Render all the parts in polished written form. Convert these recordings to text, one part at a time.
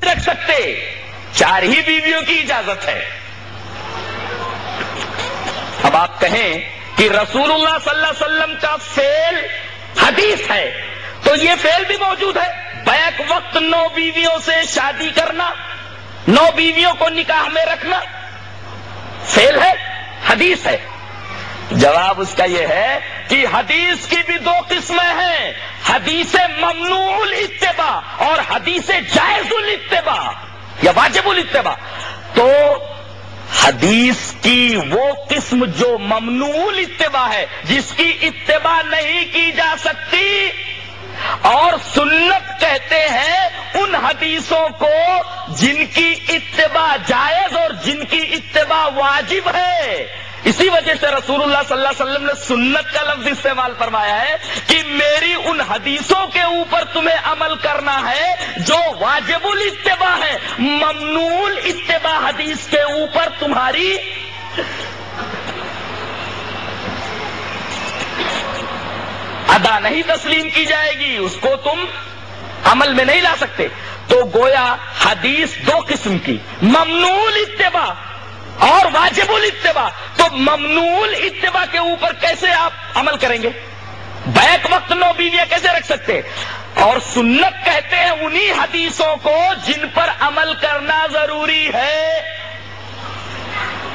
رکھ سکتے، 4 ہی بیویوں کی اجازت ہے۔ اب آپ کہیں کہ رسول اللہ صلی اللہ علیہ وسلم کا فعل حدیث ہے، تو یہ فعل بھی موجود ہے، بیک وقت 9 بیویوں سے شادی کرنا، 9 بیویوں کو نکاح میں رکھنا فعل ہے، حدیث ہے۔ جواب اس کا یہ ہے کہ حدیث کی بھی 2 قسمیں ہیں، حدیث ممنوع الاتباع اور حدیث جائز الاتباع یا واجب الاتباع۔ تو حدیث کی وہ قسم جو ممنوع الاتباع ہے، جس کی اتباع نہیں کی جا سکتی، اور سنت کہتے ہیں ان حدیثوں کو جن کی اتباع جائز اور جن کی اتباع واجب ہے۔ اسی وجہ سے رسول اللہ صلی اللہ علیہ وسلم نے سنت کا لفظ استعمال فرمایا ہے کہ میری ان حدیثوں کے اوپر تمہیں عمل کرنا ہے جو واجب الاتباع ہے، ممنوع الاتباع حدیث کے اوپر تمہاری ادا نہیں تسلیم کی جائے گی، اس کو تم عمل میں نہیں لا سکتے۔ تو گویا حدیث 2 قسم کی، ممنوع الاتباع اور واجب الاتباع۔ تو ممنوع الاتباع کے اوپر کیسے آپ عمل کریں گے؟ بیک وقت 9 بیویاں کیسے رکھ سکتے؟ اور سنت کہتے ہیں انہی حدیثوں کو جن پر عمل کرنا ضروری ہے۔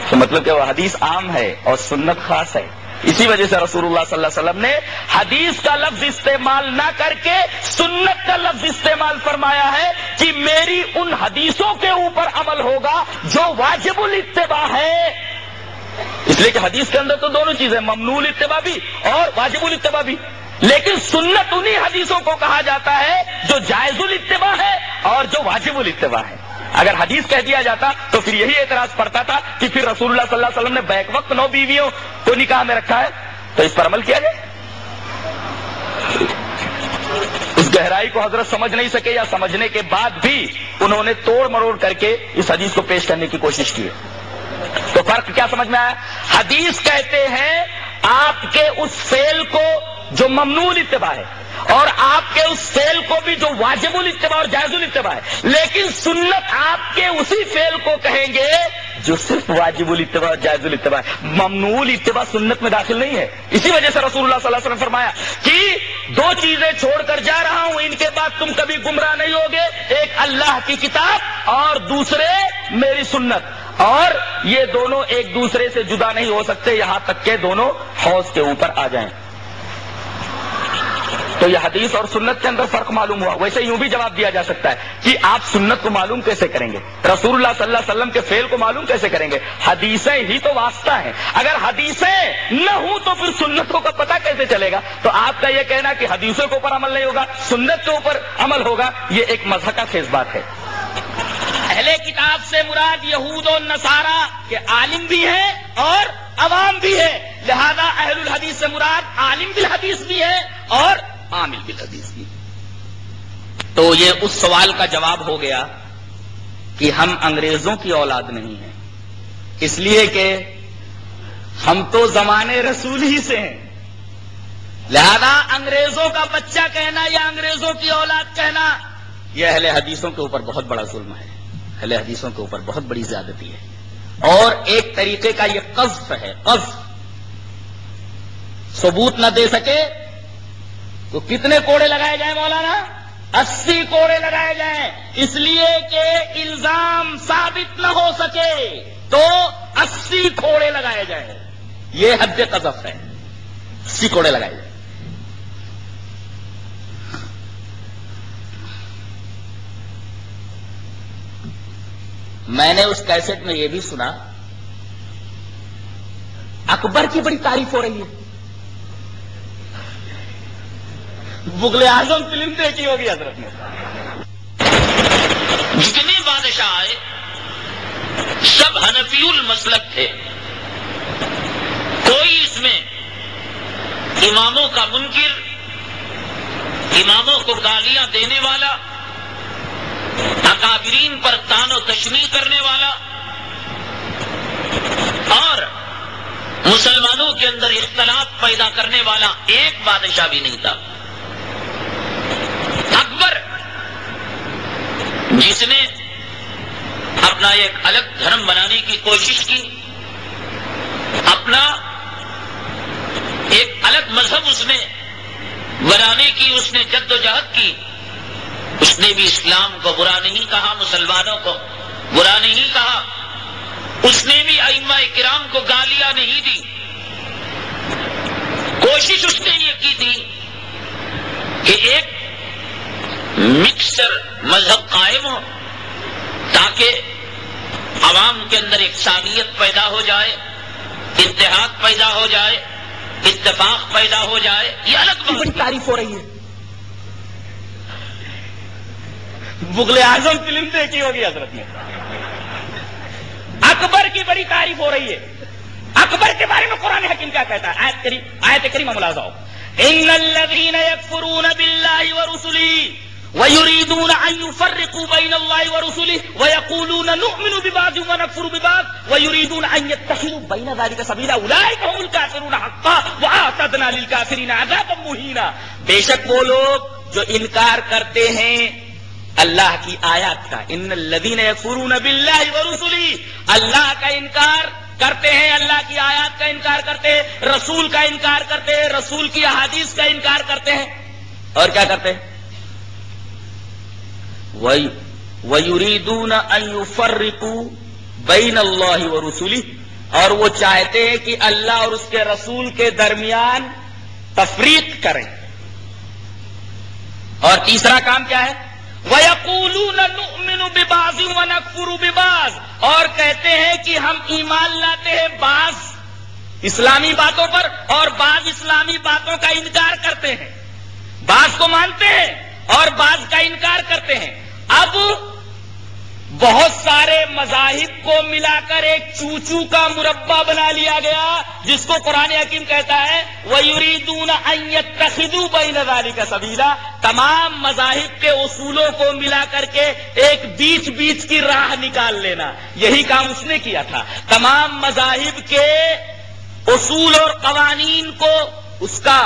تو مطلب کہ وہ حدیث عام ہے اور سنت خاص ہے۔ اسی وجہ سے رسول اللہ صلی اللہ علیہ وسلم نے حدیث کا لفظ استعمال نہ کر کے سنت کا لفظ استعمال فرمایا ہے کہ میری ان حدیثوں کے اوپر عمل ہوگا جو واجب الاتباع ہے۔ اس لیے کہ حدیث کے اندر تو دونوں چیزیں، ممنوع الاتباع بھی اور واجب الاتباع بھی، لیکن سنت انہی حدیثوں کو کہا جاتا ہے جو جائز الاتباع ہے اور جو واجب الاتباع ہے۔ اگر حدیث کہہ دیا جاتا تو پھر یہی اعتراض پڑتا تھا کہ پھر رسول اللہ صلی اللہ علیہ وسلم نے بیک وقت 9 بیویوں کو نکاح میں رکھا ہے، تو اس پر عمل کیا جائے؟ اس گہرائی کو حضرت سمجھ نہیں سکے، یا سمجھنے کے بعد بھی انہوں نے توڑ مروڑ کر کے اس حدیث کو پیش کرنے کی کوشش کی ہے۔ تو فرق کیا سمجھ میں آیا؟ حدیث کہتے ہیں آپ کے اس فعل کو جو ممنوع الاتباع ہے، اور آپ کے اس فعل کو بھی جو واجب الاتباع اور جائز الاتباع ہے، لیکن سنت آپ کے اسی فعل کو کہیں گے جو صرف واجب الاتباع اور جائز الاتباع ہے، ممنوع الاتباع سنت میں داخل نہیں ہے۔ اسی وجہ سے رسول اللہ صلی اللہ علیہ وسلم نے فرمایا کہ 2 چیزیں چھوڑ کر جا رہا ہوں، ان کے بعد تم کبھی گمراہ نہیں ہوگے، ایک اللہ کی کتاب اور دوسرے میری سنت، اور یہ دونوں ایک دوسرے سے جدا نہیں ہو سکتے یہاں تک کہ دونوں حوض کے اوپر آ جائیں۔ تو یہ حدیث اور سنت کے اندر فرق معلوم ہوا۔ ویسے یوں بھی جواب دیا جا سکتا ہے کہ آپ سنت کو معلوم کیسے کریں گے، رسول اللہ صلی اللہ علیہ وسلم کے فعل کو معلوم کیسے کریں گے؟ حدیثیں ہی تو واسطہ ہیں، اگر حدیثیں نہ ہوں تو پھر سنتوں کا پتہ کیسے چلے گا؟ تو آپ کا یہ کہنا کہ حدیثوں کے اوپر عمل نہیں ہوگا، سنت کے اوپر عمل ہوگا، یہ ایک مذہب کا خیز بات ہے۔ اہل کتاب سے مراد یہود و نصارہ کے عالم بھی ہیں اور عوام بھی ہے، لہذا اہل الحدیث سے مراد عالم بالحدیث بھی ہے اور عامل بالحدیث بھی۔ تو یہ اس سوال کا جواب ہو گیا کہ ہم انگریزوں کی اولاد نہیں ہیں، اس لیے کہ ہم تو زمانے رسول ہی سے ہیں، لہذا انگریزوں کا بچہ کہنا یا انگریزوں کی اولاد کہنا یہ اہل حدیثوں کے اوپر بہت بڑا ظلم ہے، اہل حدیثوں کے اوپر بہت بڑی زیادتی ہے، اور ایک طریقے کا یہ قذف ہے۔ قذف ثبوت نہ دے سکے تو کتنے کوڑے لگائے جائیں مولانا؟ 80 کوڑے لگائے جائیں، اس لیے کہ الزام ثابت نہ ہو سکے تو 80 کوڑے لگائے جائیں، یہ حد قذف ہے، 80 کوڑے لگائے جائیں۔ میں نے اس کیسٹ میں یہ بھی سنا اکبر کی بڑی تعریف ہو رہی ہے، مغل اعظم فلم دیکھی ہوگی حضرت نے، جتنے بادشاہ آئے سب حنفی المسلک تھے، کوئی اس میں اماموں کا منکر، اماموں کو گالیاں دینے والا، اکابرین پر طعن و تشنیع کرنے والا، اور مسلمانوں کے اندر اختلاف پیدا کرنے والا ایک بادشاہ بھی نہیں تھا۔ اکبر جس نے اپنا ایک الگ دھرم بنانے کی کوشش کی، اپنا ایک الگ مذہب اس نے بنانے کی اس نے جد و جہد کی. اس نے بھی اسلام کو برا نہیں کہا، مسلمانوں کو برا نہیں کہا، اس نے بھی ائمہ کرام کو گالیاں نہیں دی. کوشش اس نے یہ کی تھی کہ ایک مکسر مذہب قائم ہو تاکہ عوام کے اندر یکسانیت پیدا ہو جائے، اتحاد پیدا ہو جائے، اتفاق پیدا ہو جائے. یہ الگ بڑی تعریف ہو رہی ہے. مغل اعظم فلم دیکھی ہوگی حضرت نے، اکبر کی بڑی تعریف ہو رہی ہے. اکبر کے بارے میں قرآن حکیم کیا کہتا ہے؟ آیت کریمہ ملاحظہ ہو. ان الذين يكفرون بالله ورسله ويريدون ان يفرقوا بين الله ورسله ويقولون نؤمن ببعض ونكفر ببعض ويريدون ان يتخذوا بين ذلك سبيلا اولئك هم الكافرون حقا واعتدنا للكافرين عذابا مهينا. بے شک وہ لوگ جو انکار کرتے ہیں اللہ کی آیات کا، ان الذین یکفرون باللہ ورسلہ، اللہ کا انکار کرتے ہیں، اللہ کی آیات کا انکار کرتے ہیں، رسول کا انکار کرتے ہیں، رسول کی احادیث کا انکار کرتے ہیں، اور کیا کرتے ہیں؟ وَيُرِيدُونَ أَن يُفَرِّقُوا بَيْنَ اللَّهِ وَرُسُلِهِ، اور وہ چاہتے ہیں کہ اللہ اور اس کے رسول کے درمیان تفریق کریں. اور تیسرا کام کیا ہے؟ وَيَقُولُونَ نُؤْمِنُ بِبَعْضٍ وَنَكْفُرُ بِبَعْضٍ، اور کہتے ہیں کہ ہم ایمان لاتے ہیں بعض اسلامی باتوں پر اور بعض اسلامی باتوں کا انکار کرتے ہیں. بعض کو مانتے ہیں اور بعض کا انکار کرتے ہیں. اب بہت سارے مذاہب کو ملا کر ایک چوچو کا مربع بنا لیا گیا جس کو قرآن حکیم کہتا ہے وَيُرِيدُونَ أَن يَتَّخِذُوا بَيْنَ ذَلِكَ سَبِيلًا. تمام مذاہب کے اصولوں کو ملا کر کے ایک بیچ بیچ کی راہ نکال لینا، یہی کام اس نے کیا تھا. تمام مذاہب کے اصول اور قوانین کو، اس کا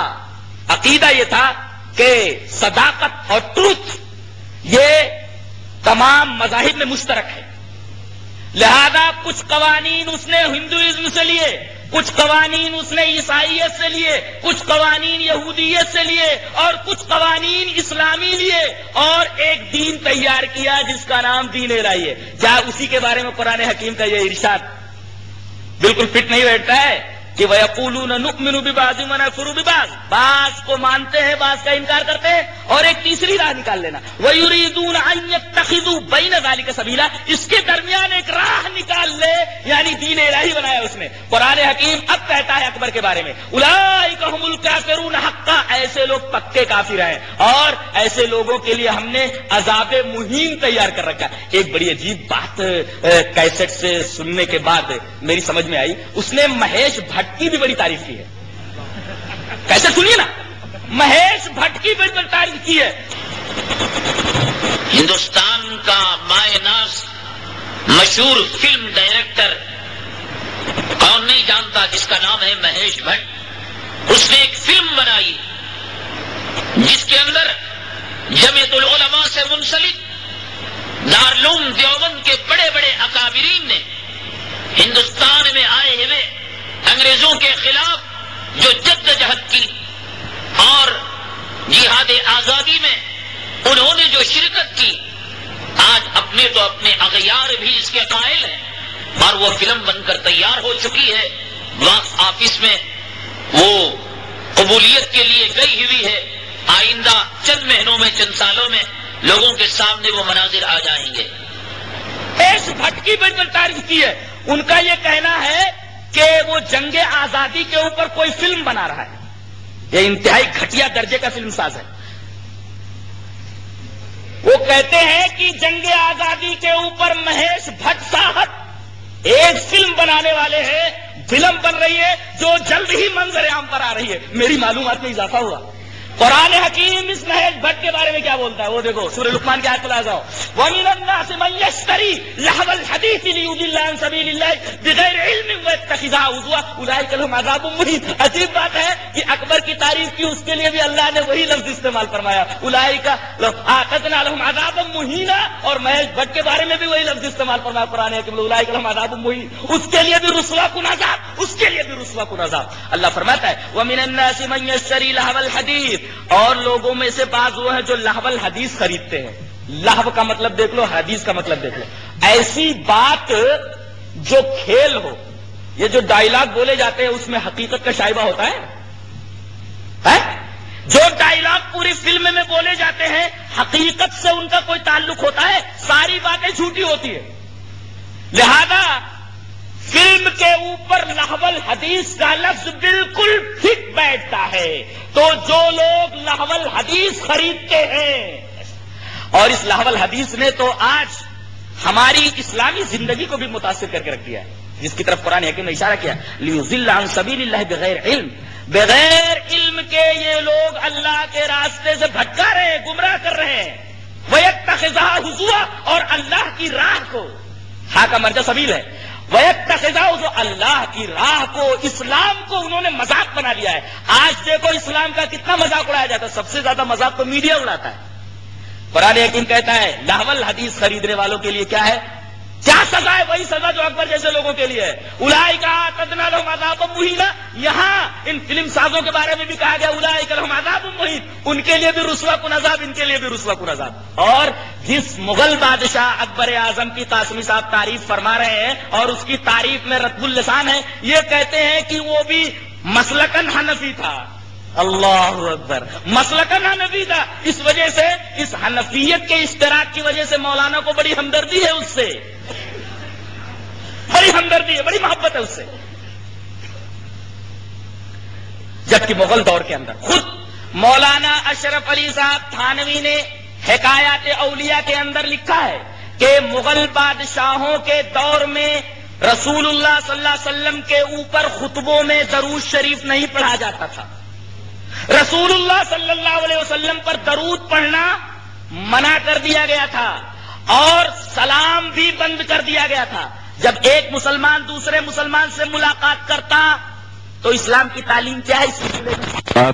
عقیدہ یہ تھا کہ صداقت اور ٹروتھ یہ تمام مذاہب میں مشترک ہے. لہذا کچھ قوانین اس نے ہندوازم سے لیے، کچھ قوانین اس نے عیسائیت سے لیے، کچھ قوانین یہودیت سے لیے اور کچھ قوانین اسلامی لیے، اور ایک دین تیار کیا جس کا نام دین الہی ہے. کیا اسی کے بارے میں قرآن حکیم کا یہ ارشاد بالکل فٹ نہیں بیٹھتا ہے کہ وَيَقُولُونَ نُؤْمِنُ بِبَعْضٍ وَنَكْفُرُ بِبَعْضٍ؟ بعض کو مانتے ہیں، بعض کا انکار کرتے ہیں، اور ایک تیسری راہ نکال لینا وَيُرِيدُونَ أَن يَتَّخِذُوا بَيْنَ ذَلِكَ سَبِيلًا، اس کے درمیان ایک راہ نکال لے، یعنی دین الہی بنایا اس نے. قرآن حکیم اب کہتا ہے اکبر کے بارے میں أُولَٰئِكَ هُمُ الْكَافِرُونَ حَقًّا، ایسے لوگ پکے کافر ہیں، اور ایسے لوگوں کے لیے ہم نے عذاب مہین تیار کر رکھا. ایک بڑی عجیب بات کیسٹ سے سننے کے بعد میری سمجھ میں آئی. اس نے مہیش بھٹ کی بھی بڑی تعریف کی ہے. کیسے سنیے نا، مہیش بھٹ کی بھی بڑی تعریف کی ہے. ہندوستان کا مائے ناز مشہور فلم ڈائریکٹر کون نہیں جانتا جس کا نام ہے مہیش بھٹ. اس نے ایک فلم بنائی جس کے اندر جمیعت العلماء سے منسلک دارالعلوم دیوبند کے بڑے بڑے اکابرین نے ہندوستان میں آئے ہوئے انگریزوں کے خلاف جو جد جہد کی اور جہاد آزادی میں انہوں نے جو شرکت کی، آج اپنے تو اپنے اغیار بھی اس کے قائل ہیں، اور وہ فلم بن کر تیار ہو چکی ہے. باکس آفس میں وہ قبولیت کے لیے گئی ہوئی ہے. آئندہ چند مہینوں میں، چند سالوں میں لوگوں کے سامنے وہ مناظر آ جائیں گے. مہیش بھٹ کی بڑی تعریف کی ہے. ان کا یہ کہنا ہے کہ وہ جنگ آزادی کے اوپر کوئی فلم بنا رہا ہے. یہ انتہائی گھٹیا درجے کا فلم ساز ہے. وہ کہتے ہیں کہ جنگ آزادی کے اوپر مہیش بھٹ صاحب ایک فلم بنانے والے ہیں، فلم بن رہی ہے جو جلد ہی منظر عام پر آ رہی ہے. میری معلومات میں اضافہ ہوا قرآن حکیم اس مہیش بھٹ کے بارے میں کیا بولتا ہے وہ دیکھو، سورہ لقمان کی آیت کو لا جاؤ، وَمِنَ النَّاسِ مَن يَشْتَرِي لَهْوَ الْحَدِيثِ لِيُضِلَّ عَن سَبِيلِ اللَّهِ بِغَيْرِ عِلْمٍ وَيَتَّخِذَهَا هُزُوًا أُولَٰئِكَ لَهُمْ عَذَابٌ مُّهِينٌ۔ عجیب بات ہے کہ اکبر کی تعریف کی، اس کے لیے بھی اللہ نے وہی لفظ استعمال فرمایا، أُولَٰئِكَ أَعْتَدْنَا لَهُمْ عَذَابًا مُّهِينًا، اور مہیش بھٹ کے بارے میں بھی وہی لفظ استعمال فرمایا قرآن حکیم، أُولَٰئِكَ لَهُمْ عَذَابٌ مُّهِينٌ، اس کے لیے بھی رسوا کن عذاب، اس کے لیے بھی رسوا کن عذاب۔ اللہ فرماتا ہے وَمِنَ النَّاسِ مَن يَشْتَرِي لَهْوَ الْحَدِيثِ، اور لوگوں میں سے بعض وہ ہیں جو لہو الحدیث خریدتے ہیں۔ لہو کا مطلب دیکھ لو، حدیث کا مطلب دیکھ لو، ایسی بات جو کھیل ہو۔ یہ جو ڈائیلاگ بولے جاتے ہیں اس میں حقیقت کا شائبہ ہوتا ہے؟ جو ڈائیلاگ پوری فلم میں بولے جاتے ہیں حقیقت سے ان کا کوئی تعلق ہوتا ہے؟ ساری باتیں جھوٹی ہوتی ہے۔ لہذا فلم کے اوپر لہو الحدیث کا لفظ بالکل فٹ بیٹھتا ہے۔ تو جو لوگ لہو الحدیث خریدتے ہیں، اور اس لہو الحدیث نے تو آج ہماری اسلامی زندگی کو بھی متاثر کر کے رکھ دیا ہے، جس کی طرف قرآن حکیم نے اشارہ کیا، لِيُضِلَّ عَن سَبِيلِ اللَّهِ بِغَيْرِ علم، بغیر علم کے یہ لوگ اللہ کے راستے سے بھٹکا رہے ہیں، گمراہ کر رہے ہیں، وَيَتَّخِذَهَا هُزُوًا، اور اللہ کی راہ کو، ہاں کا مرجع سبیل ہے، وَيَتَّخِذَهُ، جو اللہ کی راہ کو، اسلام کو انہوں نے مذاق بنا لیا ہے۔ آج دیکھو اسلام کا کتنا مذاق اڑایا جاتا ہے، سب سے زیادہ مذاق تو میڈیا اڑاتا ہے۔ قرآن حکیم کہتا ہے لہو الحدیث خریدنے والوں کے لیے کیا ہے، کیا سزا ہے؟ وہی سزا جو اکبر جیسے لوگوں کے لیے ہے، اولئک اعتدنا لهم عذابا مہینا۔ یہاں ان فلم سازوں کے بارے میں بھی کہا گیا اولئک لهم عذاب مہین، ان کے لیے بھی رسوا کن عذاب، ان کے لیے بھی رسوا کن عذاب۔ اور جس مغل بادشاہ اکبر اعظم کی قاسمی صاحب تعریف فرما رہے ہیں، اور اس کی تعریف میں رطب اللسان ہے، یہ کہتے ہیں کہ وہ بھی مسلکن حنفی تھا۔ اللہ اکبر، مسلکن حنفی تھا، اس وجہ سے اس حنفیت کے اشتراک کی وجہ سے مولانا کو بڑی ہمدردی ہے اس سے، بڑی ہمدردی ہے، بڑی محبت ہے اس سے۔ جبکہ مغل دور کے اندر خود مولانا اشرف علی صاحب تھانوی نے حکایات اولیاء کے اندر لکھا ہے کہ مغل بادشاہوں کے دور میں رسول اللہ صلی اللہ علیہ وسلم کے اوپر خطبوں میں درود شریف نہیں پڑھا جاتا تھا۔ رسول اللہ صلی اللہ علیہ وسلم پر درود پڑھنا منع کر دیا گیا تھا، اور سلام بھی بند کر دیا گیا تھا۔ جب ایک مسلمان دوسرے مسلمان سے ملاقات کرتا تو اسلام کی تعلیم کیا ہے اس سلسلے میں؟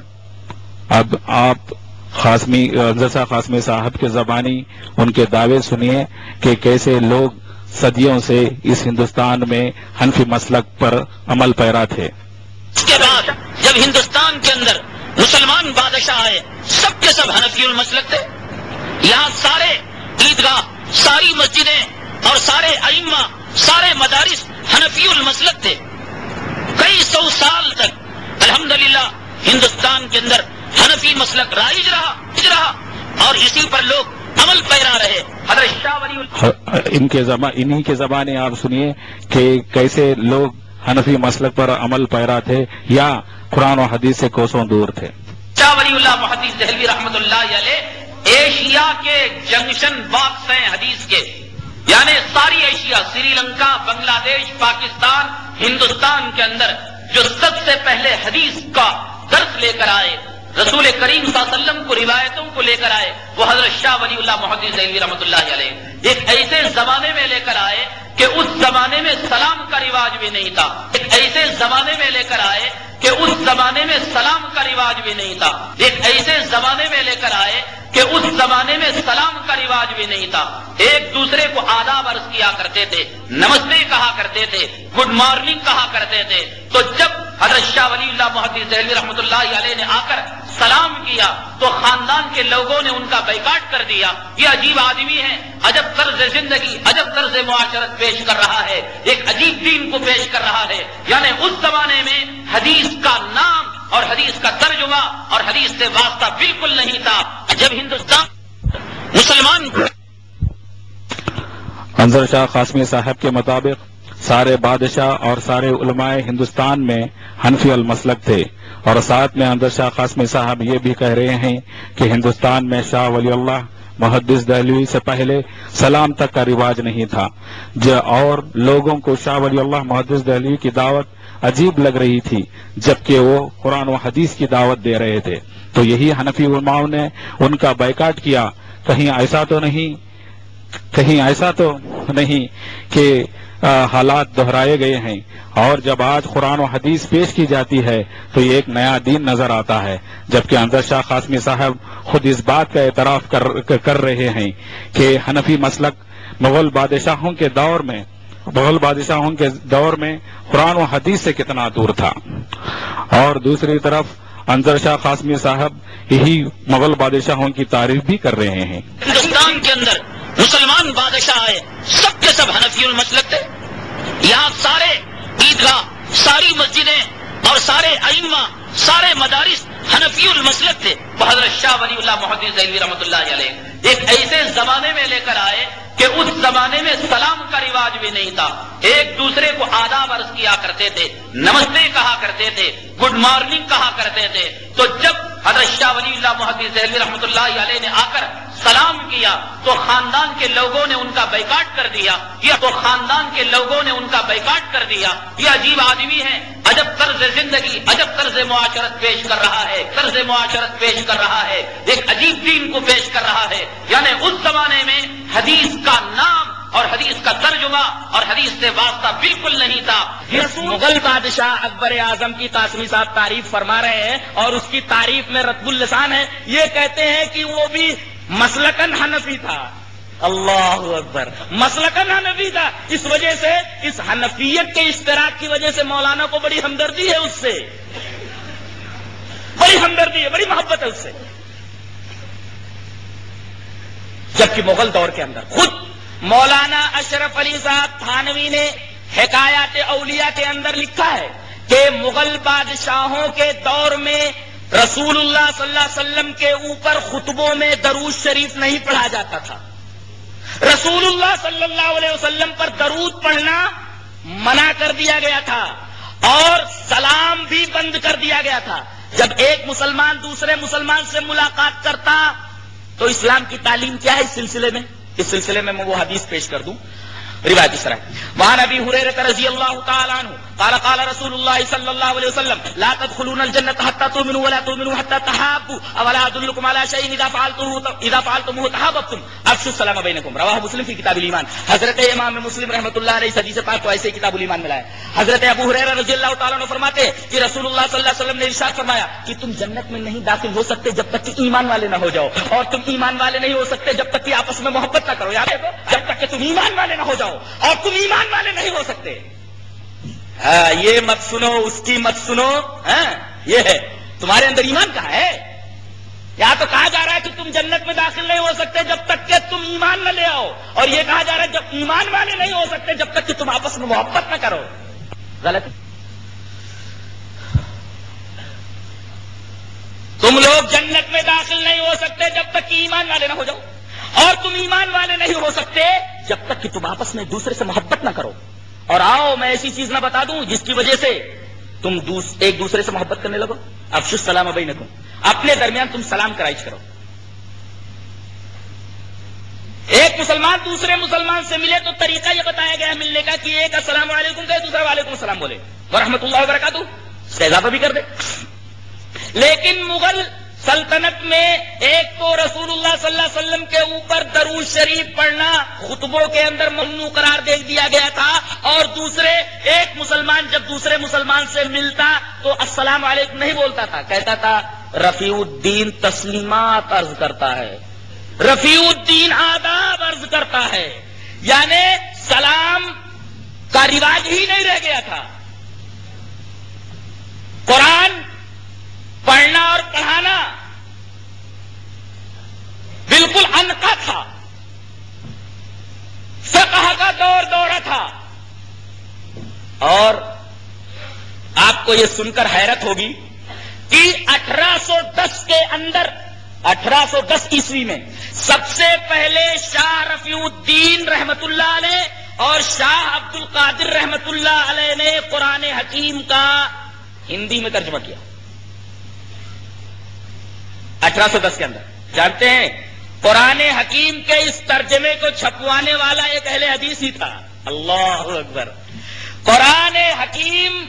اب آپ حضرت قاسمی صاحب کے زبانی ان کے دعوے سنیے کہ کیسے لوگ صدیوں سے اس ہندوستان میں حنفی مسلک پر عمل پیرا تھے۔ اس کے بعد جب ہندوستان کے اندر مسلمان بادشاہ آئے، سب کے سب حنفی المسلک تھے۔ یہاں سارے عیدگاہ، ساری مسجدیں اور سارے ائمہ، سارے مدارس حنفی المسلک تھے۔ کئی سو سال تک الحمدللہ ہندوستان کے اندر حنفی مسلک رائج رہا اور اسی پر لوگ عمل پیرا رہے۔ حضرت شاہ ولی انہی کے زبانی آپ سنیے کہ کیسے لوگ حنفی مسلک پر عمل پیرا تھے یا قرآن و حدیث سے کوسوں دور تھے۔ شاہ ولی اللہ محدث دہلوی رحمۃ اللہ علیہ ایشیا کے جنکشن باکس ہیں حدیث کے، یعنی ساری ایشیا، سری لنکا، بنگلہ دیش، پاکستان، ہندوستان کے اندر جو سب سے پہلے حدیث کا درس لے کر آئے، رسول کریم صلی اللہ علیہ وسلم کو روایتوں کو لے کر آئے، وہ حضرت شاہ ولی اللہ محدث دہلوی رحمۃ اللہ علیہ ایک ایسے زمانے میں لے کر آئے کہ اس زمانے میں سلام کا رواج بھی نہیں تھا، ایک ایسے زمانے میں لے کر آئے کہ اس زمانے میں سلام کا رواج بھی نہیں تھا، ایک ایسے زمانے میں لے کر آئے کہ اس زمانے میں سلام کا رواج بھی نہیں تھا۔ ایک دوسرے کو آداب عرض کیا کرتے تھے، نمستے کہا کرتے تھے، گڈ مارننگ کہا کرتے تھے۔ تو جب حضرت شاہ ولی اللہ محدث دہلوی رحمۃ اللہ علیہ نے آ کر سلام کیا تو خاندان کے لوگوں نے ان کا بائیکاٹ کر دیا، یہ عجیب آدمی ہے، عجب طرز زندگی، عجب طرز معاشرت پیش کر رہا ہے، ایک عجیب دین کو پیش کر رہا ہے۔ یعنی اس زمانے میں حدیث کا نام اور حدیث کا ترجمہ اور حدیث سے واسطہ بالکل نہیں تھا۔ جب ہندوستان مسلمان انظر شاہ قاسمی صاحب کے مطابق سارے بادشاہ اور سارے علماء ہندوستان میں حنفی المسلک تھے، اور ساتھ میں انظر شاہ قاسمی صاحب یہ بھی کہہ رہے ہیں کہ ہندوستان میں شاہ ولی اللہ محدث دہلوی سے پہلے سلام تک کا رواج نہیں تھا، اور لوگوں کو شاہ ولی اللہ محدث دہلوی کی دعوت عجیب لگ رہی تھی، جبکہ وہ قرآن و حدیث کی دعوت دے رہے تھے۔ تو یہی حنفی علماء نے ان کا بائیکاٹ کیا. کہیں ایسا تو نہیں کہ حالات دہرائے گئے ہیں، اور جب آج قرآن و حدیث پیش کی جاتی ہے تو یہ ایک نیا دین نظر آتا ہے، جبکہ انظر شاہ قاسمی صاحب خود اس بات کا اعتراف کر رہے ہیں کہ حنفی مسلک مغل بادشاہوں کے دور میں قرآن و حدیث سے کتنا دور تھا. اور دوسری طرف انظر شاہ قاسمی صاحب یہی مغل بادشاہوں کی تعریف بھی کر رہے ہیں. ہندوستان کے اندر مسلمان بادشاہ آئے، سب کے سب حنفی المسلک تھے. یہاں سارے عیدگاہ، ساری مسجدیں اور سارے ائمہ، سارے مدارس حنفی المسلک تھے. حضرت شاہ ولی اللہ محدث دہلوی رحمۃ اللہ علیہ ایک ایسے زمانے میں لے کر آئے کہ اس زمانے میں سلام کا رواج بھی نہیں تھا. ایک دوسرے کو آداب عرض کیا کرتے تھے، نمستے کہا کرتے تھے، گڈ مارننگ کہا کرتے تھے. تو جب حضرت شاہ ولی اللہ محدث دہلوی رحمۃ اللہ علیہ نے آ کر سلام کیا تو خاندان کے لوگوں نے ان کا بائیکاٹ کر دیا. یہ عجیب آدمی ہے، عجب طرز زندگی، عجب طرز معاشرت پیش کر رہا ہے، ایک عجیب دین کو پیش کر رہا ہے. یعنی اس زمانے میں حدیث کا نام اور حدیث کا ترجمہ اور حدیث سے واسطہ بالکل نہیں تھا. مغل بادشاہ اکبر اعظم کی قاسمی صاحب تعریف فرما رہے ہیں، اور اس کی تعریف میں رطب اللسان ہے. یہ کہتے ہیں کہ وہ بھی مسلکن حنفی تھا. اللہ اکبر، مسلکن حنفی تھا. اس وجہ سے، اس حنفیت کے اشتراک کی وجہ سے مولانا کو بڑی ہمدردی ہے اس سے، بڑی ہمدردی ہے، بڑی محبت ہے اس سے. جبکہ مغل دور کے اندر خود مولانا اشرف علی صاحب تھانوی نے حکایات اولیاء کے اندر لکھا ہے کہ مغل بادشاہوں کے دور میں رسول اللہ صلی اللہ علیہ وسلم کے اوپر خطبوں میں درود شریف نہیں پڑھا جاتا تھا. رسول اللہ صلی اللہ علیہ وسلم پر درود پڑھنا منع کر دیا گیا تھا، اور سلام بھی بند کر دیا گیا تھا. جب ایک مسلمان دوسرے مسلمان سے ملاقات کرتا تو اسلام کی تعلیم کیا ہے اس سلسلے میں میں وہ حدیث پیش کر دوں. روایت اس طرح ہے، وعن ابی ہریرہ رضی اللہ تعالی عنہ قال قال رسول اللہ صلی اللہ علیہ وسلم لا تدخلون الجنة حتى تؤمنوا ولا تؤمنوا حتى تحابوا اولا ادلكم على شيء اذا فعلتموه تحاببتم افشوا السلام بينكم. رواہ مسلم فی کتاب الایمان. حضرت امام مسلم رحمۃ اللہ علیہ حدیث پاک کو ایسے کتاب الایمان میں لائے. حضرت ابو ہریرہ رضی اللہ تعالی عنہ فرماتے ہیں کہ رسول اللہ صلی اللہ علیہ وسلم نے ارشاد فرمایا کہ تم جنت میں نہیں داخل ہو سکتے جب تک کہ ایمان والے نہ ہو جاؤ، اور تم ایمان والے نہیں ہو سکتے جب تک کہ آپس میں محبت نہ کرو. یاد رکھو، جب تک کہ تم ایمان والے نہ ہو جاؤ اور تم ایمان والے نہیں ہو سکتے. یہ مت سنو، اس کی مت سنو. یہ ہے تمہارے اندر ایمان کہاں ہے؟ یا تو کہا جا رہا ہے کہ تم جنت میں داخل نہیں ہو سکتے جب تک کہ تم ایمان نہ لے آؤ، اور یہ کہا جا رہا ہے جب ایمان والے نہیں ہو سکتے جب تک کہ تم آپس میں محبت نہ کرو. غلط. تم لوگ جنت میں داخل نہیں ہو سکتے جب تک کہ ایمان والے نہ ہو جاؤ، اور تم ایمان والے نہیں ہو سکتے جب تک کہ تم آپس میں دوسرے سے محبت نہ کرو. اور آؤ میں ایسی چیز نہ بتا دوں جس کی وجہ سے تم ایک دوسرے سے محبت کرنے لگو. افشوا السلام بینکم، اپنے درمیان تم سلام کرائش کرو. ایک مسلمان دوسرے مسلمان سے ملے تو طریقہ یہ بتایا گیا ملنے کا کہ ایک السلام علیکم کہے، دوسرا وعلیکم السلام بولے، ورحمۃ اللہ وبرکاتہ، اس کا اضافہ بھی کر دے. لیکن مغل سلطنت میں ایک تو رسول اللہ صلی اللہ علیہ وسلم کے اوپر درود شریف پڑھنا خطبوں کے اندر ممنوع قرار دے دیا گیا تھا، اور دوسرے ایک مسلمان جب دوسرے مسلمان سے ملتا تو السلام علیکم نہیں بولتا تھا، کہتا تھا رفیع الدین تسلیمات عرض کرتا ہے، رفیع الدین آداب عرض کرتا ہے. یعنی سلام کا رواج ہی نہیں رہ گیا تھا. قرآن پڑھنا اور پڑھانا بالکل انکا تھا، فقہ کا دورہ تھا. اور آپ کو یہ سن کر حیرت ہوگی کہ 1810 کے اندر 1810 عیسوی میں سب سے پہلے شاہ رفیع الدین رحمت اللہ علیہ اور شاہ عبد القادر رحمت اللہ علیہ نے قرآن حکیم کا ہندی میں ترجمہ کیا. 1810 کے اندر. جانتے ہیں قرآن حکیم کے اس ترجمے کو چھپوانے والا ایک اہل حدیث ہی تھا. اللہ اکبر. قرآن حکیم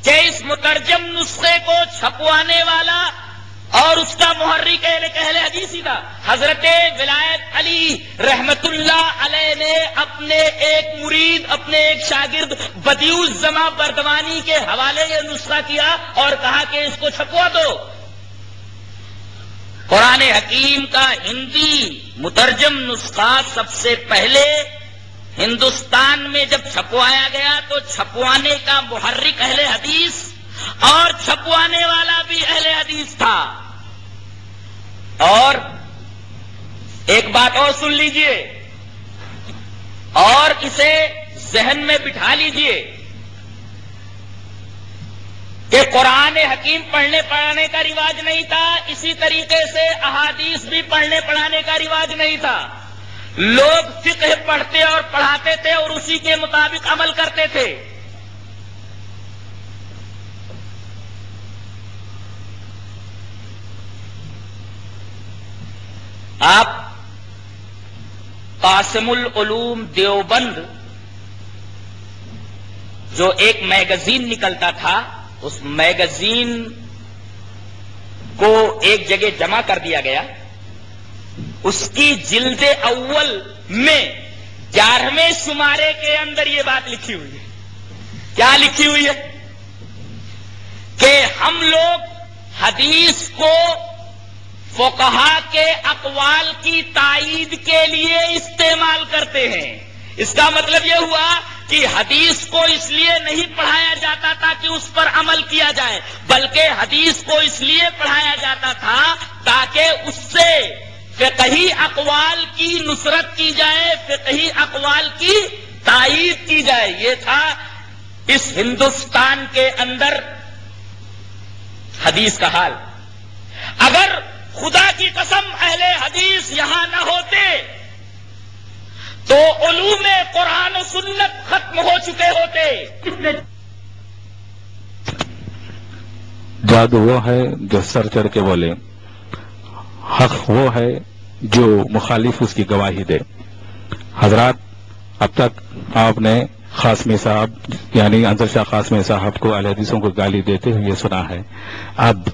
کے اس مترجم نسخے کو چھپوانے والا اور اس کا محرک اہل حدیثی تھا حضرت ولایت علی رحمت اللہ علیہ نے اپنے ایک مرید، اپنے ایک شاگرد بدیع الزماں بردوانی کے حوالے یہ نسخہ کیا اور کہا کہ اس کو چھپوا دو۔ قرآن حکیم کا ہندی مترجم نسخہ سب سے پہلے ہندوستان میں جب چھپوایا گیا تو چھپوانے کا محرک اہل حدیث اور چھپوانے والا بھی اہل حدیث تھا۔ اور ایک بات اور سن لیجئے اور اسے ذہن میں بٹھا لیجئے کہ قرآن حکیم پڑھنے پڑھانے کا رواج نہیں تھا، اسی طریقے سے احادیث بھی پڑھنے پڑھانے کا رواج نہیں تھا۔ لوگ فقہ پڑھتے اور پڑھاتے تھے اور اسی کے مطابق عمل کرتے تھے۔ آپ قاسم العلوم دیوبند جو ایک میگزین نکلتا تھا، اس میگزین کو ایک جگہ جمع کر دیا گیا، اس کی جلد اول میں 11ویں شمارے کے اندر یہ بات لکھی ہوئی ہے۔ کیا لکھی ہوئی ہے؟ کہ ہم لوگ حدیث کو فقہا کے اقوال کی تائید کے لیے استعمال کرتے ہیں۔ اس کا مطلب یہ ہوا کہ حدیث کو اس لیے نہیں پڑھایا جاتا تھا کہ اس پر عمل کیا جائے، بلکہ حدیث کو اس لیے پڑھایا جاتا تھا تاکہ اس سے فقہی اقوال کی نصرت کی جائے، فقہی اقوال کی تائید کی جائے۔ یہ تھا اس ہندوستان کے اندر حدیث کا حال۔ اگر خدا کی قسم اہل حدیث یہاں نہ ہوتے تو علوم قرآن و سنت ختم ہو چکے ہوتے۔ جادو وہ ہے جو سر چڑھ کے بولے، حق وہ ہے جو مخالف اس کی گواہی دے۔ حضرات، اب تک آپ نے قاسمی صاحب یعنی انصر شاہ قاسمی صاحب کو اہل حدیثوں کو گالی دیتے ہوئے سنا ہے، اب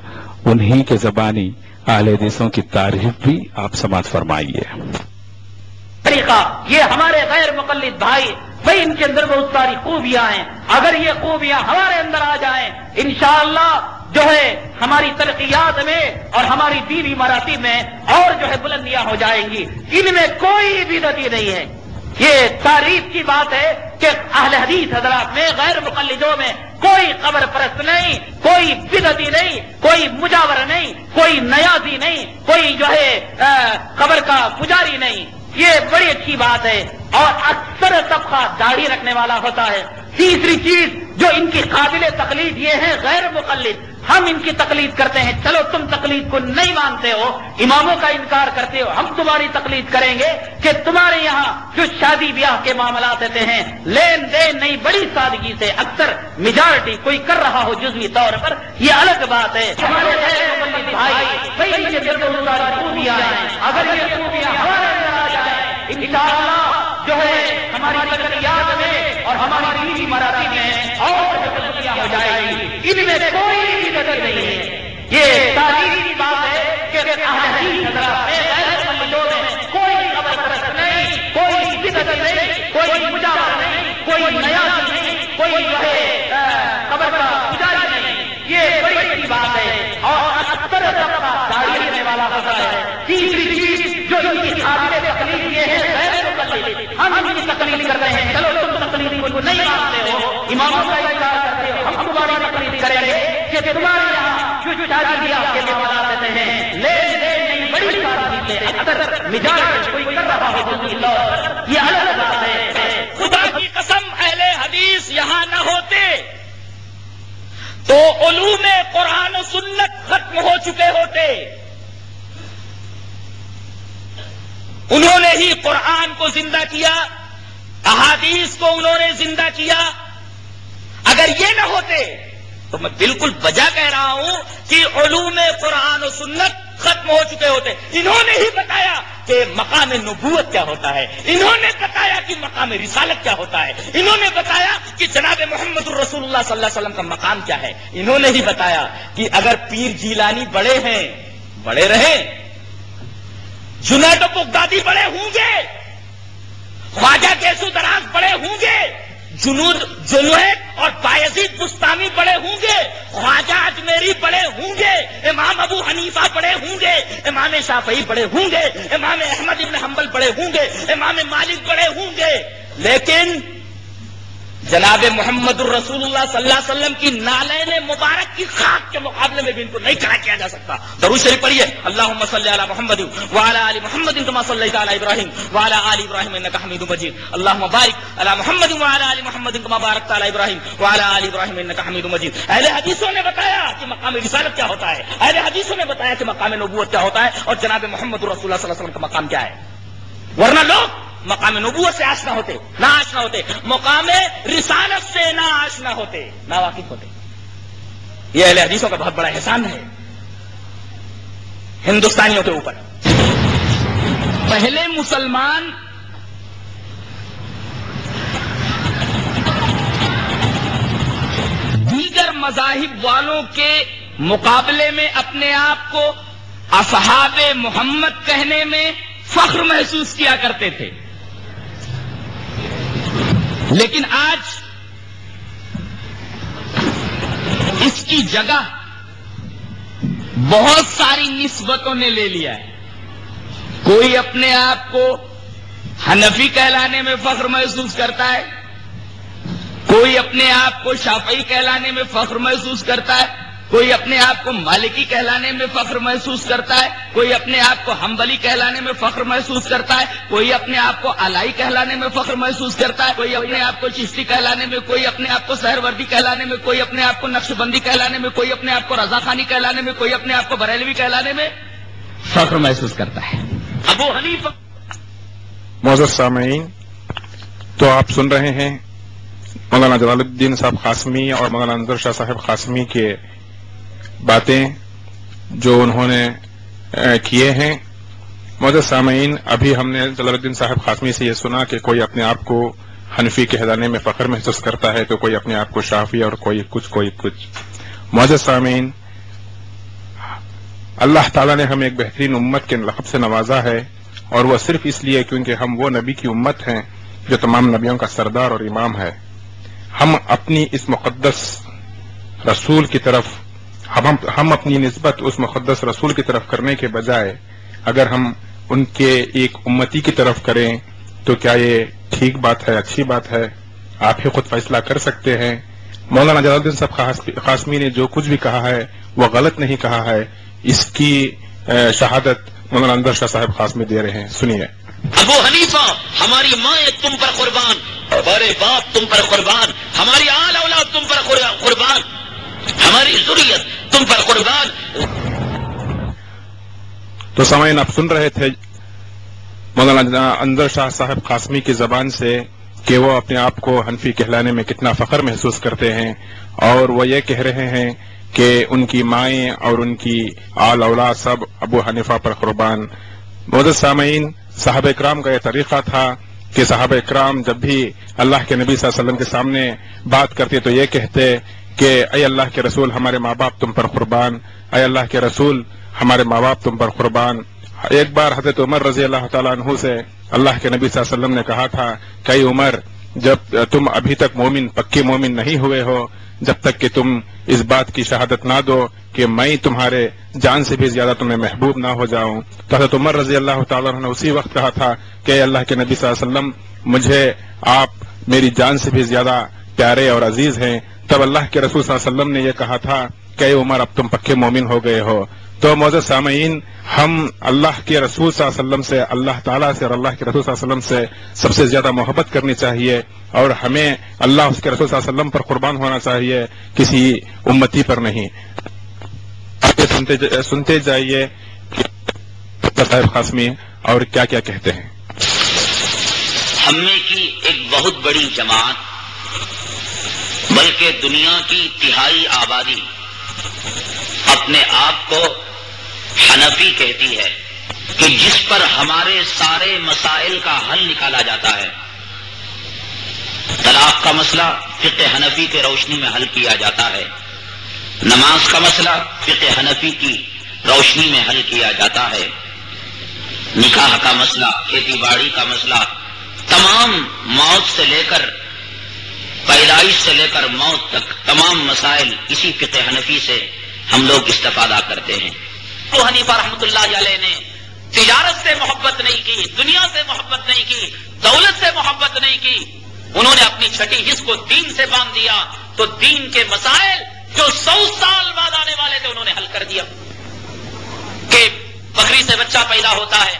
انہی کے زبانی اہل حدیثوں کی تعریف بھی آپ سماعت فرمائیے۔ طریقہ یہ ہمارے غیر مقلد بھائی ان کے اندر بہت ساری خوبیاں ہیں، اگر یہ خوبیاں ہمارے اندر آ جائیں انشاءاللہ جو ہے ہماری ترقیات میں اور ہماری دینی مراتب میں اور جو ہے بلندیاں ہو جائیں گی۔ ان میں کوئی بدعتی نہیں ہے۔ یہ تعریف کی بات ہے کہ اہل حدیث حضرات میں غیر مقلدوں میں کوئی قبر پرست نہیں، کوئی بدعتی نہیں، کوئی مجاور نہیں، کوئی نیازی نہیں، کوئی جو ہے قبر کا پجاری نہیں۔ یہ بڑی اچھی بات ہے۔ اور اکثر طبقہ داڑھی رکھنے والا ہوتا ہے۔ تیسری چیز جو ان کی قابل تقلید یہ ہے غیر مقلد، ہم ان کی تقلید کرتے ہیں۔ چلو تم تقلید کو نہیں مانتے ہو، اماموں کا انکار کرتے ہو، ہم تمہاری تقلید کریں گے کہ تمہارے یہاں جو شادی بیاہ کے معاملات ہوتے ہیں لین دین نہیں بڑی سادگی سے اکثر میجارٹی کوئی کر رہا ہو جزوی طور پر، یہ الگ بات ہے۔ ہمارے غیر مقلد بھائی یہ خوبیاں ہیں، اگر یہ خوبیاں ہمارے اندر آ جائیں انشاءاللہ جو ہے ہماری ترقیات میں اور ہماری دینی مراتب میں اور ترقیاں ہو جائیں گی۔ ان میں کوئی بدعت نہیں ہے۔ یہ تاریخ کی بات ہے کہ اہل حدیث حضرات میں غیر مقلدوں میں کوئی قبر پرست نہیں، کوئی بدعت نہیں، کوئی مجاور نہیں، کوئی نیاز نہیں، کوئی جو ہے قبر کا پجاری نہیں۔ یہ بڑی بڑی بات ہے۔ اور اکثر طبقہ داڑھی رکھنے والا ہوتا ہے۔ تیسری چیز جو ان کی قابل تقلید یہ ہے غیر مقلد، ہم ان کی تقلید کر رہے ہیں۔ چلو تم تقلید کو نہیں مانتے ہو، اماموں کا انکار کرتے ہو، ہم تمہاری تقلید کریں گے کہ تمہارے یہاں جو شادی بیاہ کے معاملات رہتے ہیں لین دین نہیں بڑی سادگی سے اکثر مجاز کوئی کر رہا ہو جزوی طور پر، یہ الگ بات ہے۔ خدا کی قسم اہل حدیث یہاں نہ ہوتے تو علوم قرآن و سنت ختم ہو چکے ہوتے۔ انہوں نے ہی قرآن کو زندہ کیا، احادیث کو انہوں نے زندہ کیا۔ اگر یہ نہ ہوتے تو میں بالکل وجہ کہہ رہا ہوں کہ علوم قرآن و سنت ختم ہو چکے ہوتے. انہوں نے ہی بتایا کہ مقام نبوت کیا ہوتا ہے, انہوں نے بتایا کہ مقام رسالت کیا ہوتا ہے, انہوں نے بتایا کہ جناب محمد الرسول اللہ صلی اللہ علیہ وسلم کا مقام کیا ہے, انہوں نے ہی بتایا کہ اگر پیر جیلانی بڑے ہیں, بڑے رہیں, جنید و بغدادی بڑے ہوں گے, خواجہ کیسو دراز بڑے ہوں گے, جنید اور بایزید بستانی بڑے ہوں گے, خواجہ اجمیری بڑے ہوں گے, امام ابو حنیفہ بڑے ہوں گے, امام شافعی بڑے ہوں گے, امام احمد ابن حنبل بڑے ہوں گے, امام مالک بڑے ہوں گے, لیکن جناب محمد الرسول اللہ صلی اللہ علیہ وسلم کی نالین مبارک کی خاک کے مقابلے میں بھی ان کو نہیں کھڑا کیا جا سکتا. درود شریف پڑھیے, اللہم صلی علی محمد وعلی آل محمد کما صلیت علی ابراہیم وعلی آل ابراہیم انک حمید مجید, اللہم بارک علی محمد وعلی آل محمد کما بارکت علی ابراہیم وعلی آل ابراہیم انک حمید مجید. اہل حدیثوں نے بتایا کہ مقام رسالت کیا ہوتا ہے, اہل حدیثوں نے بتایا کہ مقام نبوت کیا ہوتا ہے, اور جناب محمد الرسول اللہ صلی اللہ علیہ وسلم کا مقام کیا ہے. ورنہ لوگ مقام نبوت سے آشنا ہوتے, نہ آشنا ہوتے, مقام رسالت سے نہ آشنا ہوتے, نہ واقف ہوتے. یہ اہل حدیثوں کا بہت بڑا احسان ہے ہندوستانیوں کے اوپر. پہلے مسلمان دیگر مذاہب والوں کے مقابلے میں اپنے آپ کو اصحاب محمد کہنے میں فخر محسوس کیا کرتے تھے, لیکن آج اس کی جگہ بہت ساری نسبتوں نے لے لیا ہے. کوئی اپنے آپ کو حنفی کہلانے میں فخر محسوس کرتا ہے, کوئی اپنے آپ کو شافعی کہلانے میں فخر محسوس کرتا ہے, کوئی اپنے آپ کو مالکی کہلانے میں فخر محسوس کرتا ہے, کوئی اپنے آپ کو حنبلی کہلانے میں فخر محسوس کرتا ہے, کوئی اپنے آپ کو علائی کہلانے میں فخر محسوس کرتا ہے, کوئی اپنے آپ کو چشتی کہلانے میں, کوئی اپنے آپ کو سہروردی کہلانے میں, کوئی اپنے آپ کو نقشبندی کہلانے میں, کوئی اپنے آپ کو رضا خانی کہلانے میں, کوئی اپنے آپ کو بریلوی کہلانے میں فخر محسوس کرتا ہے. ابو حنیفہ. معزز سامعین, تو آپ سن رہے ہیں مولانا جلال الدین صاحب قاسمی اور مولانا انظر شاہ صاحب قاسمی کے باتیں جو انہوں نے کیے ہیں. معزز سامعین, ابھی ہم نے جلال الدین صاحب قاسمی سے یہ سنا کہ کوئی اپنے آپ کو حنفی کہلانے میں فخر محسوس کرتا ہے, تو کوئی اپنے آپ کو شافعی, اور کوئی کچھ. معزز سامعین, اللہ تعالیٰ نے ہمیں ایک بہترین امت کے لقب سے نوازا ہے, اور وہ صرف اس لیے کیونکہ ہم وہ نبی کی امت ہیں جو تمام نبیوں کا سردار اور امام ہے. ہم اپنی اس مقدس رسول کی طرف ہم اپنی نسبت اس مقدس رسول کی طرف کرنے کے بجائے اگر ہم ان کے ایک امتی کی طرف کریں تو کیا یہ ٹھیک بات ہے, اچھی بات ہے؟ آپ ہی خود فیصلہ کر سکتے ہیں. مولانا جلال الدین صاحب قاسمی نے جو کچھ بھی کہا ہے وہ غلط نہیں کہا ہے. اس کی شہادت مولانا انظر شاہ صاحب قاسمی دے رہے ہیں, سنیے. ابو حنیفہ, ہماری مائیں تم پر قربان, ہمارے باپ تم پر قربان, ہماری آل اولاد تم پر قربان, ہماری ذریت تم پر قربان. تو سامعین, آپ سن رہے تھے مولانا انظر شاہ صاحب قاسمی کی زبان سے کہ وہ اپنے آپ کو حنفی کہلانے میں کتنا فخر محسوس کرتے ہیں, اور وہ یہ کہہ رہے ہیں کہ ان کی مائیں اور ان کی آل اولاد سب ابو حنیفہ پر قربان. معزز سامعین, صحابہ اکرام کا یہ طریقہ تھا کہ صحابہ اکرام جب بھی اللہ کے نبی صلی اللہ علیہ وسلم کے سامنے بات کرتے تو یہ کہتے کہ اے اللہ کے رسول, ہمارے ماں باپ تم پر قربان, اے اللہ کے رسول, ہمارے ماں باپ تم پر قربان. ایک بار حضرت عمر رضی اللہ تعالیٰ عنہ سے اللہ کے نبی صلی اللہ علیہ وسلم نے کہا تھا کہ اے عمر, جب تم ابھی تک مومن, پکے مومن نہیں ہوئے ہو, جب تک کہ تم اس بات کی شہادت نہ دو کہ میں تمہارے جان سے بھی زیادہ تمہیں محبوب نہ ہو جاؤں. تو حضرت عمر رضی اللہ تعالیٰ عنہ نے اسی وقت کہا تھا کہ اے اللہ کے نبی صلی اللہ علیہ وسلم, مجھے آپ میری جان سے بھی زیادہ پیارے اور عزیز ہیں. تب اللہ کے رسول صلی اللہ علیہ وسلم نے یہ کہا تھا کہ اے عمر, اب تم پکے مومن ہو گئے ہو. تو معزز سامعین, ہم اللہ کے رسول صلی اللہ علیہ وسلم سے, اللہ تعالیٰ سے اور اللہ کے رسول صلی اللہ علیہ وسلم سے سب سے زیادہ محبت کرنی چاہیے, اور ہمیں اللہ اس کے رسول صلی اللہ علیہ وسلم پر قربان ہونا چاہیے, کسی امتی پر نہیں. سنتے جائیے کہ صاحب قاسمی اور کیا کیا کہتے ہیں. ہم میں کی ایک بہت بڑی جماعت, بلکہ دنیا کی تہائی آبادی اپنے آپ کو حنفی کہتی ہے کہ جس پر ہمارے سارے مسائل کا حل نکالا جاتا ہے، طلاق کا مسئلہ فقہ حنفی کے روشنی میں حل کیا جاتا ہے، نماز کا مسئلہ فقہ حنفی کی روشنی میں حل کیا جاتا ہے، نکاح کا مسئلہ، کھیتی باڑی کا مسئلہ، تمام موت سے لے کر پیدائش سے لے کر موت تک تمام مسائل اسی فقہ حنفی سے ہم لوگ استفادہ کرتے ہیں۔ ابو حنیفہ رحمۃ اللہ علیہ نے تجارت سے محبت نہیں کی، دنیا سے محبت نہیں کی، دولت سے محبت نہیں کی، انہوں نے اپنی چھٹی حص کو دین سے باندھ دیا، تو دین کے مسائل جو 100 سال بعد آنے والے تھے انہوں نے حل کر دیا کہ بکری سے بچہ پیدا ہوتا ہے،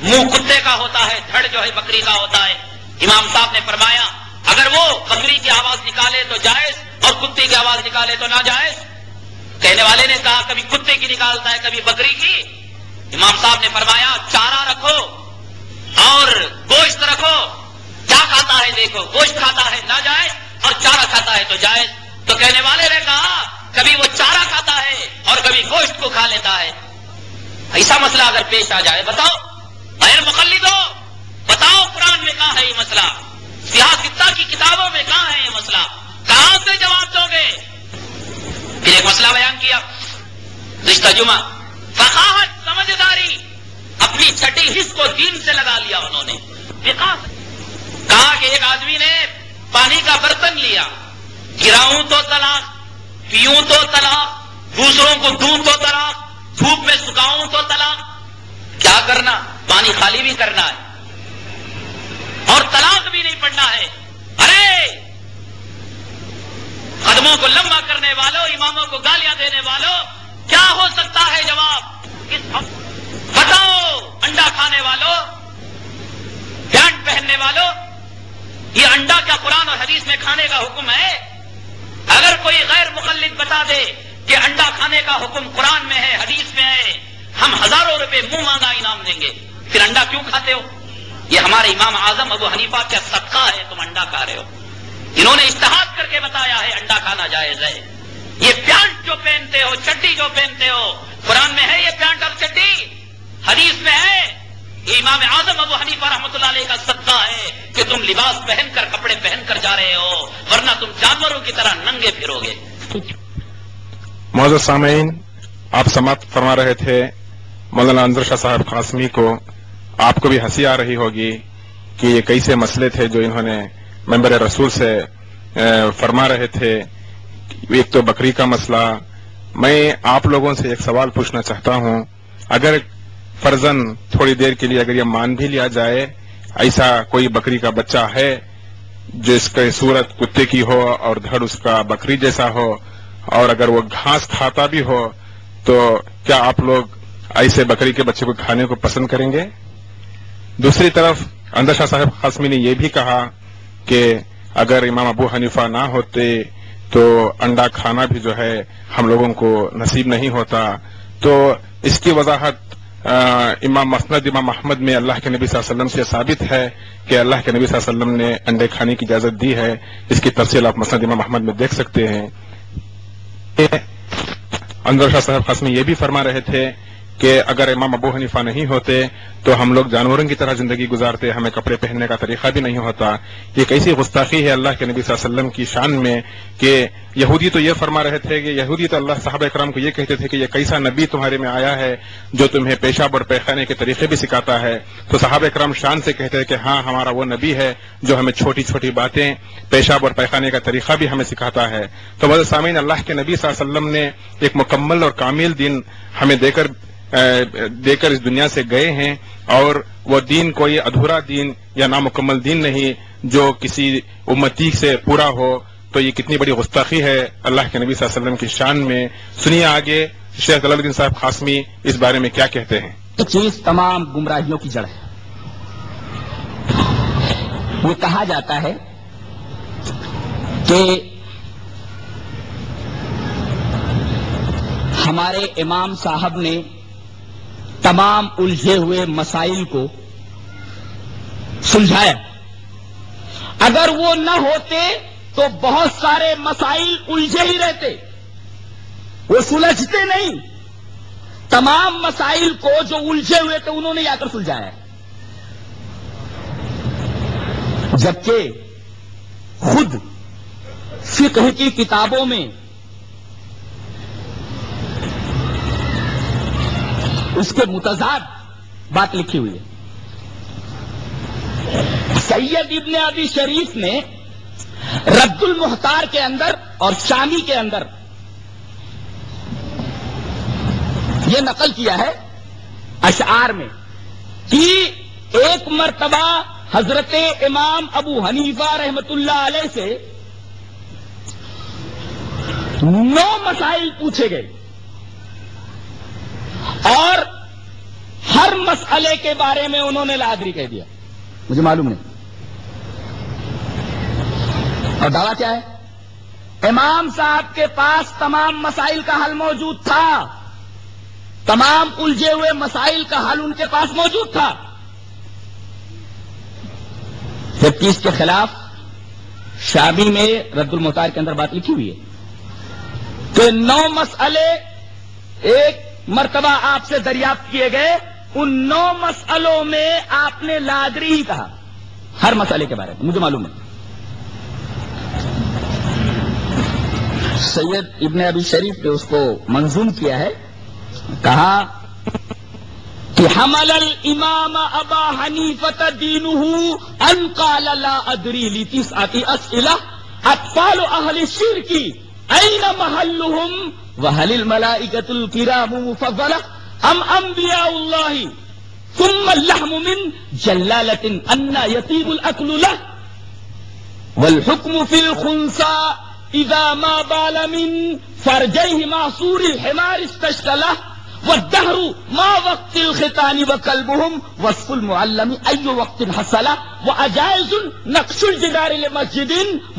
منہ کتے کا ہوتا ہے، دھڑ جو ہے بکری کا ہوتا ہے۔ امام صاحب نے فرمایا اگر وہ بکری کی آواز نکالے تو جائز اور کتے کی آواز نکالے تو ناجائز۔ کہنے والے نے کہا کبھی کتے کی نکالتا ہے کبھی بکری کی۔ امام صاحب نے فرمایا چارہ رکھو اور گوشت رکھو، کیا کھاتا ہے دیکھو، گوشت کھاتا ہے ناجائز اور چارہ کھاتا ہے تو جائز۔ تو کہنے والے نے کہا کبھی وہ چارہ کھاتا ہے اور کبھی گوشت کو کھا لیتا ہے۔ ایسا مسئلہ اگر پیش آ جائے بتاؤ، غیر مقلد ہو بتاؤ قرآن میں کہاں ہے یہ مسئلہ، سیاستہ کی کتابوں میں کہاں ہے یہ مسئلہ، کہاں سے جواب دو گے؟ پھر ایک مسئلہ بیان کیا رشتہ جمعہ، فقاہت، سمجھداری، اپنی چھٹی حص کو دین سے لگا لیا انہوں نے۔ کہا کہ ایک آدمی نے پانی کا برتن لیا، گراؤں تو طلاق، پیوں تو طلاق، دوسروں کو دوں تو طلاق، دھوپ میں سکھاؤں تو طلاق۔ کیا کرنا؟ پانی خالی بھی کرنا ہے اور طلاق بھی نہیں پڑنا ہے۔ ارے قدموں کو لمبا کرنے والوں، اماموں کو گالیاں دینے والوں، کیا ہو سکتا ہے جواب؟ بتاؤ انڈا کھانے والوں، پینٹ پہننے والوں، یہ انڈا کیا قرآن اور حدیث میں کھانے کا حکم ہے؟ اگر کوئی غیر مقلد بتا دے کہ انڈا کھانے کا حکم قرآن میں ہے، حدیث میں ہے، ہم ہزاروں روپے منہ مانگا انعام دیں گے۔ پھر انڈا کیوں کھاتے ہو؟ یہ ہمارے امام اعظم ابو حنیفہ کا صدقہ ہے، تم انڈا کھا رہے ہو۔ انہوں نے اجتہاد کر کے بتایا ہے انڈا کھانا جائز ہے۔ یہ پینٹ جو پہنتے ہو، چڈی جو پہنتے ہو، قرآن میں ہے یہ پینٹ اور چڈی، حدیث میں ہے، یہ امام اعظم ابو حنیفہ رحمۃ اللہ علیہ کا صدقہ ہے کہ تم لباس پہن کر، کپڑے پہن کر جا رہے ہو، ورنہ تم جانوروں کی طرح ننگے پھرو گے۔ معزز سامعین، آپ سماعت فرما رہے تھے مولانا انظر شاہ صاحب قاسمی کو۔ آپ کو بھی ہنسی آ رہی ہوگی کہ یہ کیسے مسئلے تھے جو انہوں نے ممبر رسول سے فرما رہے تھے۔ ایک تو بکری کا مسئلہ۔ میں آپ لوگوں سے ایک سوال پوچھنا چاہتا ہوں، اگر فرضاً تھوڑی دیر کے لیے اگر یہ مان بھی لیا جائے ایسا کوئی بکری کا بچہ ہے جس کی صورت کتے کی ہو اور دھڑ اس کا بکری جیسا ہو، اور اگر وہ گھاس کھاتا بھی ہو، تو کیا آپ لوگ ایسے بکری کے بچے کو کھانے کو پسند کریں گے؟ دوسری طرف انظر شاہ صاحب قاسمی نے یہ بھی کہا کہ اگر امام ابو حنیفہ نہ ہوتے تو انڈا کھانا بھی جو ہے ہم لوگوں کو نصیب نہیں ہوتا۔ تو اس کی وضاحت امام مسند امام احمد میں اللہ کے نبی صلی اللہ علیہ وسلم سے ثابت ہے کہ اللہ کے نبی صلی اللہ علیہ وسلم نے انڈے کھانے کی اجازت دی ہے۔ اس کی تفصیل آپ مسند امام احمد میں دیکھ سکتے ہیں۔ انظر شاہ صاحب قاسمی یہ بھی فرما رہے تھے کہ اگر امام ابو حنیفہ نہیں ہوتے تو ہم لوگ جانوروں کی طرح زندگی گزارتے، ہمیں کپڑے پہننے کا طریقہ بھی نہیں ہوتا۔ یہ کیسی گستاخی ہے اللہ کے نبی صلی اللہ علیہ وسلم کی شان میں کہ یہودی تو یہ فرما رہے تھے کہ یہودی تو اللہ صحابہ اکرام کو یہ کہتے تھے کہ یہ کیسا نبی تمہارے میں آیا ہے جو تمہیں پیشاب اور پیخانے کے طریقے بھی سکھاتا ہے۔ تو صحابہ اکرام شان سے کہتے ہیں کہ ہاں ہمارا وہ نبی ہے جو ہمیں چھوٹی چھوٹی باتیں، پیشاب اور پیخانے کا طریقہ بھی ہمیں سکھاتا ہے۔ تو معزز سامعین، اللہ کے نبی صلی اللہ علیہ وسلم نے ایک مکمل اور کامل دین ہمیں دے کر اس دنیا سے گئے ہیں، اور وہ دین کوئی ادھورا دین یا نامکمل دین نہیں جو کسی امتی سے پورا ہو۔ تو یہ کتنی بڑی گستاخی ہے اللہ کے نبی صلی اللہ علیہ وسلم کی شان میں۔ سنیے آگے شیخ جلال الدین صاحب قاسمی اس بارے میں کیا کہتے ہیں۔ یہ چیز تمام گمراہیوں کی جڑ ہے۔ وہ کہا جاتا ہے کہ ہمارے امام صاحب نے تمام الجھے ہوئے مسائل کو سلجھایا، اگر وہ نہ ہوتے تو بہت سارے مسائل الجھے ہی رہتے، وہ سلجھتے نہیں۔ تمام مسائل کو جو الجھے ہوئے تھے انہوں نے آ کر سلجھایا ہے، جبکہ خود فقہ کی کتابوں میں اس کے متضاد بات لکھی ہوئی ہے۔ سید ابن ابی شریف نے رد المحتار کے اندر اور شامی کے اندر یہ نقل کیا ہے اشعار میں کہ ایک مرتبہ حضرت امام ابو حنیفہ رحمت اللہ علیہ سے 9 مسائل پوچھے گئے اور ہر مسئلے کے بارے میں انہوں نے لا ادری کہہ دیا، مجھے معلوم نہیں۔ اور دعویٰ کیا ہے؟ امام صاحب کے پاس تمام مسائل کا حل موجود تھا، تمام الجھے ہوئے مسائل کا حل ان کے پاس موجود تھا، جبکہ اس کے خلاف شامی میں رد المحتار کے اندر بات لکھی ہوئی ہے کہ 9 مسئلے ایک مرتبہ آپ سے دریافت کیے گئے، ان 9 مسئلوں میں آپ نے لادری ہی کہا ہر مسئلے کے بارے میں، مجھے معلوم ہے۔ سید ابن ابی شریف نے اس کو منظوم کیا ہے، کہا کہ حمل الامام ابا حنیفہ دینہ ان قال لا ادری لتسعۃ اسئلہ اطفال اہل الشرک این محلهم وهل الملائکۃ الکرام مفضلہ ام انبیاء اللہ ثم اللحم من جلالۃ ان یطیب الاکل له والحکم فی الخنثى اذا ما بال من فرجیہ معصور الحمار استشکلہ والدہر ما وقت الختان وکلبهم وصف المعلم ای وقت حصل واجائز نقش الجدار لمسجد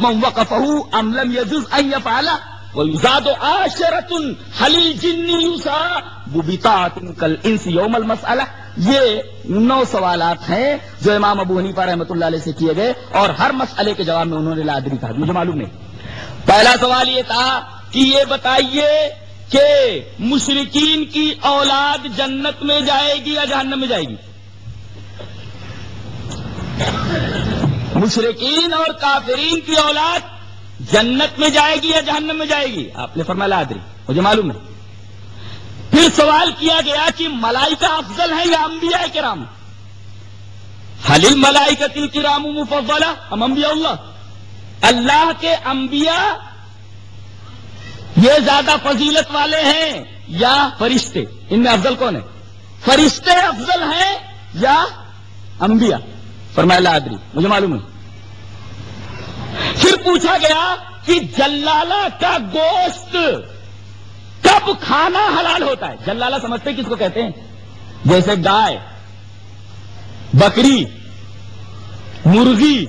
من وقفه ام لم يجوز ان يفعل ويزاد عاشرة هل الجن يصاب بطاعة كالانس يوم المسألة۔ یہ 9 سوالات ہیں جو امام ابو حنیفہ رحمۃ اللہ علیہ سے کیے گئے اور ہر مسئلے کے جواب میں انہوں نے لا ادری کہا، مجھے معلوم نہیں۔ پہلا سوال یہ تھا کہ یہ بتائیے کہ مشرکین کی اولاد جنت میں جائے گی یا جہنم میں جائے گی؟ مشرکین اور کافرین کی اولاد جنت میں جائے گی یا جہنم میں جائے گی؟ آپ نے فرمایا لا ادری، مجھے معلوم ہے۔ پھر سوال کیا گیا کہ ملائکہ افضل ہیں یا انبیاء کرام؟ حل الملائکۃ الکرام مفضلہ ام انبیاء اللہ؟ اللہ کے انبیاء یہ زیادہ فضیلت والے ہیں یا فرشتے؟ ان میں افضل کون ہے؟ فرشتے افضل ہیں یا انبیاء؟ فرمایا لا ادری، مجھے معلوم ہے۔ پھر پوچھا گیا کہ جلالہ کا گوشت کب کھانا حلال ہوتا ہے؟ جلالہ سمجھتے کس کو کہتے ہیں؟ جیسے گائے، بکری، مرغی،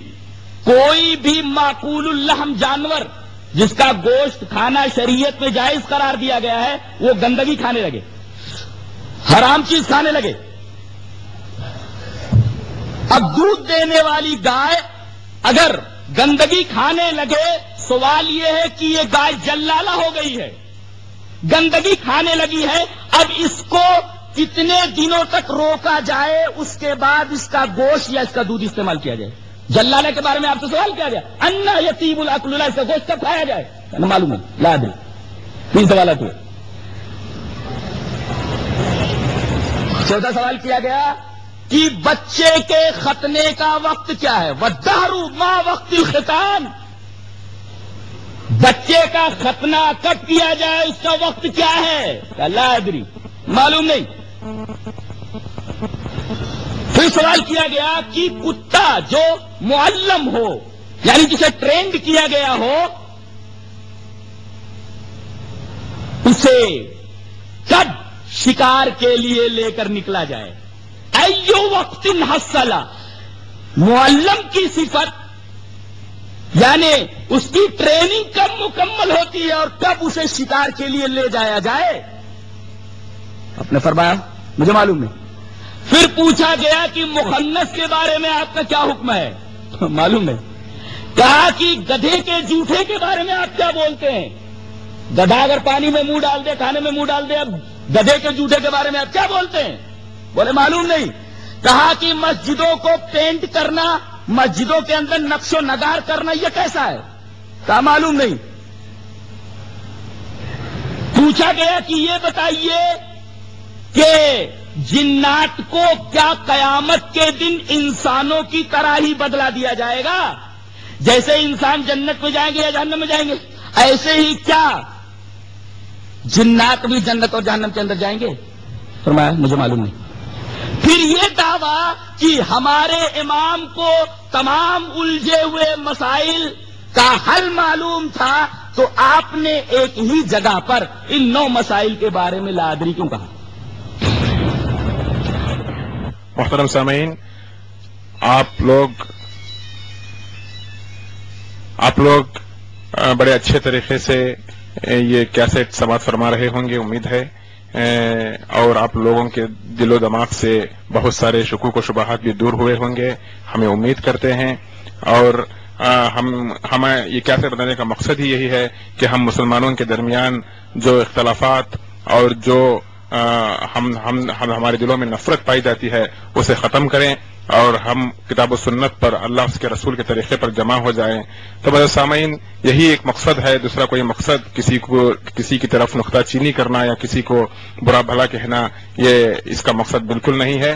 کوئی بھی معقول اللحم جانور جس کا گوشت کھانا شریعت میں جائز قرار دیا گیا ہے، وہ گندگی کھانے لگے، حرام چیز کھانے لگے۔ اب دودھ دینے والی گائے اگر گندگی کھانے لگے، سوال یہ ہے کہ یہ گائے جلالہ ہو گئی ہے، گندگی کھانے لگی ہے، اب اس کو کتنے دنوں تک روکا جائے، اس کے بعد اس کا گوشت یا اس کا دودھ استعمال کیا جائے؟ جلالہ کے بارے میں آپ سے سوال کیا گیا، انا یطیب الاکل له، اس کا گوشت کب کھایا جائے؟ معلوم ہے لا ادری۔ 3 سوالات ہوئے۔ 14 سوال کیا گیا کہ بچے کے ختنے کا وقت کیا ہے؟ والدہر ما وقت الختان، بچے کا ختنہ کب کیا جائے، اس کا وقت کیا ہے؟ لا ادری، معلوم نہیں۔ پھر سوال کیا گیا کہ کتا جو معلم ہو، یعنی جسے ٹرینڈ کیا گیا ہو، اسے کب شکار کے لیے لے کر نکلا جائے؟ ایو وقت حصل، معلم کی صفت یعنی اس کی ٹریننگ کب مکمل ہوتی ہے اور کب اسے شکار کے لیے لے جایا جائے؟ آپ نے فرمایا مجھے معلوم نہیں۔ پھر پوچھا گیا کہ مخنث کے بارے میں آپ کا کیا حکم ہے؟ معلوم ہے۔ کہا کہ گدھے کے جوٹے کے بارے میں آپ کیا بولتے ہیں؟ گدھا اگر پانی میں منہ ڈال دے، کھانے میں منہ ڈال دے، اب گدھے کے جوتے کے بارے میں آپ کیا بولتے ہیں؟ بولے معلوم نہیں. کہا کہ مسجدوں کو پینٹ کرنا، مسجدوں کے اندر نقش و نگار کرنا یہ کیسا ہے؟ کہا معلوم نہیں. پوچھا گیا کہ یہ بتائیے کہ جنات کو کیا قیامت کے دن انسانوں کی طرح ہی بدلا دیا جائے گا؟ جیسے انسان جنت میں جائیں گے یا جہنم میں جائیں گے، ایسے ہی کیا جنات بھی جنت اور جہنم کے اندر جائیں گے؟ فرمایا مجھے معلوم نہیں. پھر یہ دعویٰ کہ ہمارے امام کو تمام الجھے ہوئے مسائل کا حل معلوم تھا، تو آپ نے ایک ہی جگہ پر ان 9 مسائل کے بارے میں لا ادری کیوں کہا؟ محترم سامعین، آپ لوگ بڑے اچھے طریقے سے یہ کیسٹ سماعت فرما رہے ہوں گے، امید ہے، اور آپ لوگوں کے دل و دماغ سے بہت سارے شکوک و شبہات بھی دور ہوئے ہوں گے، ہمیں امید کرتے ہیں. اور ہمیں یہ کیسے بتانے کا مقصد ہی یہی ہے کہ ہم مسلمانوں کے درمیان جو اختلافات اور جو ہمارے دلوں میں نفرت پائی جاتی ہے اسے ختم کریں اور ہم کتاب و سنت پر، اللہ اس کے رسول کے طریقے پر جمع ہو جائیں. تو بس سامعین، یہی ایک مقصد ہے، دوسرا کوئی مقصد کسی کی طرف نکتہ چینی کرنا یا کسی کو برا بھلا کہنا، یہ اس کا مقصد بالکل نہیں ہے.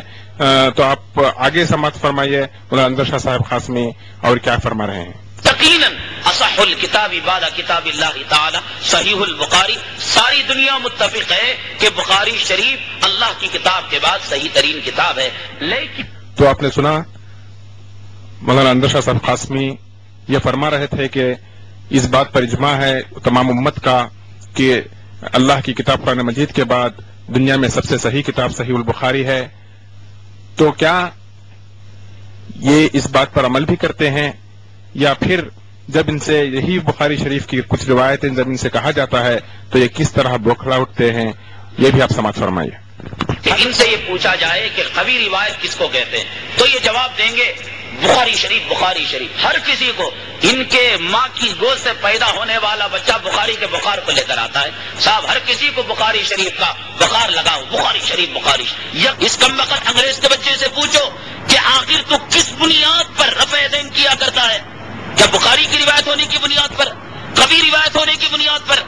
تو آپ آگے سماعت فرمائیے مولانا انظر شاہ صاحب قاسمی اور کیا فرما رہے ہیں. یقیناً اصح الکتاب بعد کتاب اللہ تعالی صحیح البخاری. ساری دنیا متفق ہے کہ بخاری شریف اللہ کی کتاب کے بعد صحیح ترین کتاب ہے. لیکن تو آپ نے سنا مولانا انظر شاہ صاحب قاسمی یہ فرما رہے تھے کہ اس بات پر اجماع ہے تمام امت کا کہ اللہ کی کتاب قرآن مجید کے بعد دنیا میں سب سے صحیح کتاب صحیح البخاری ہے. تو کیا یہ اس بات پر عمل بھی کرتے ہیں، یا پھر جب ان سے یہی بخاری شریف کی کچھ روایتیں جب ان سے کہا جاتا ہے تو یہ کس طرح بوکھلا اٹھتے ہیں؟ یہ بھی آپ سماعت فرمائیے. کہ ان سے یہ پوچھا جائے کہ قوی روایت کس کو کہتے ہیں تو یہ جواب دیں گے بخاری شریف. بخاری شریف ہر کسی کو، ان کے ماں کی گود سے پیدا ہونے والا بچہ بخاری کے بخار کو لے کر آتا ہے. صاحب ہر کسی کو بخاری شریف کا بخار لگاؤ، بخاری شریف بخاری شریف. اس کم وقت انگریز کے بچے سے پوچھو کہ آخر تو کس بنیاد پر رفع دین کیا کرتا ہے؟ کیا بخاری کی روایت ہونے کی بنیاد پر، قوی روایت ہونے کی بنیاد پر؟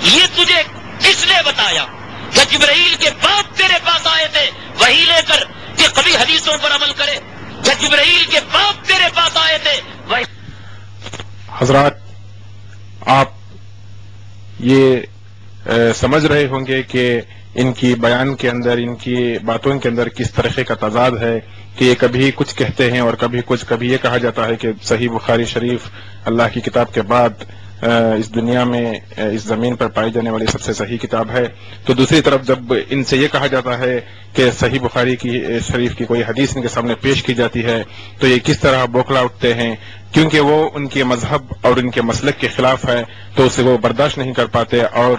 یہ تجھے کس نے بتایا؟ کہ جبرائیل کے باپ تیرے پاس آئے تھے وہی لے کر کہ کبھی حدیثوں پر عمل کرے؟ کہ جبرائیل کے باپ تیرے پاس آئے تھے وہی. حضرات، آپ یہ سمجھ رہے ہوں گے کہ ان کی بیان کے اندر، ان کی باتوں کے اندر کس طرح کا تضاد ہے کہ یہ کبھی کچھ کہتے ہیں اور کبھی یہ کہا جاتا ہے کہ صحیح بخاری شریف اللہ کی کتاب کے بعد اس دنیا میں اس زمین پر پائی جانے والی سب سے صحیح کتاب ہے. تو دوسری طرف جب ان سے یہ کہا جاتا ہے کہ صحیح بخاری کی شریف کی کوئی حدیث ان کے سامنے پیش کی جاتی ہے تو یہ کس طرح بوکھلا اٹھتے ہیں، کیونکہ وہ ان کے مذہب اور ان کے مسلک کے خلاف ہے تو اسے وہ برداشت نہیں کر پاتے. اور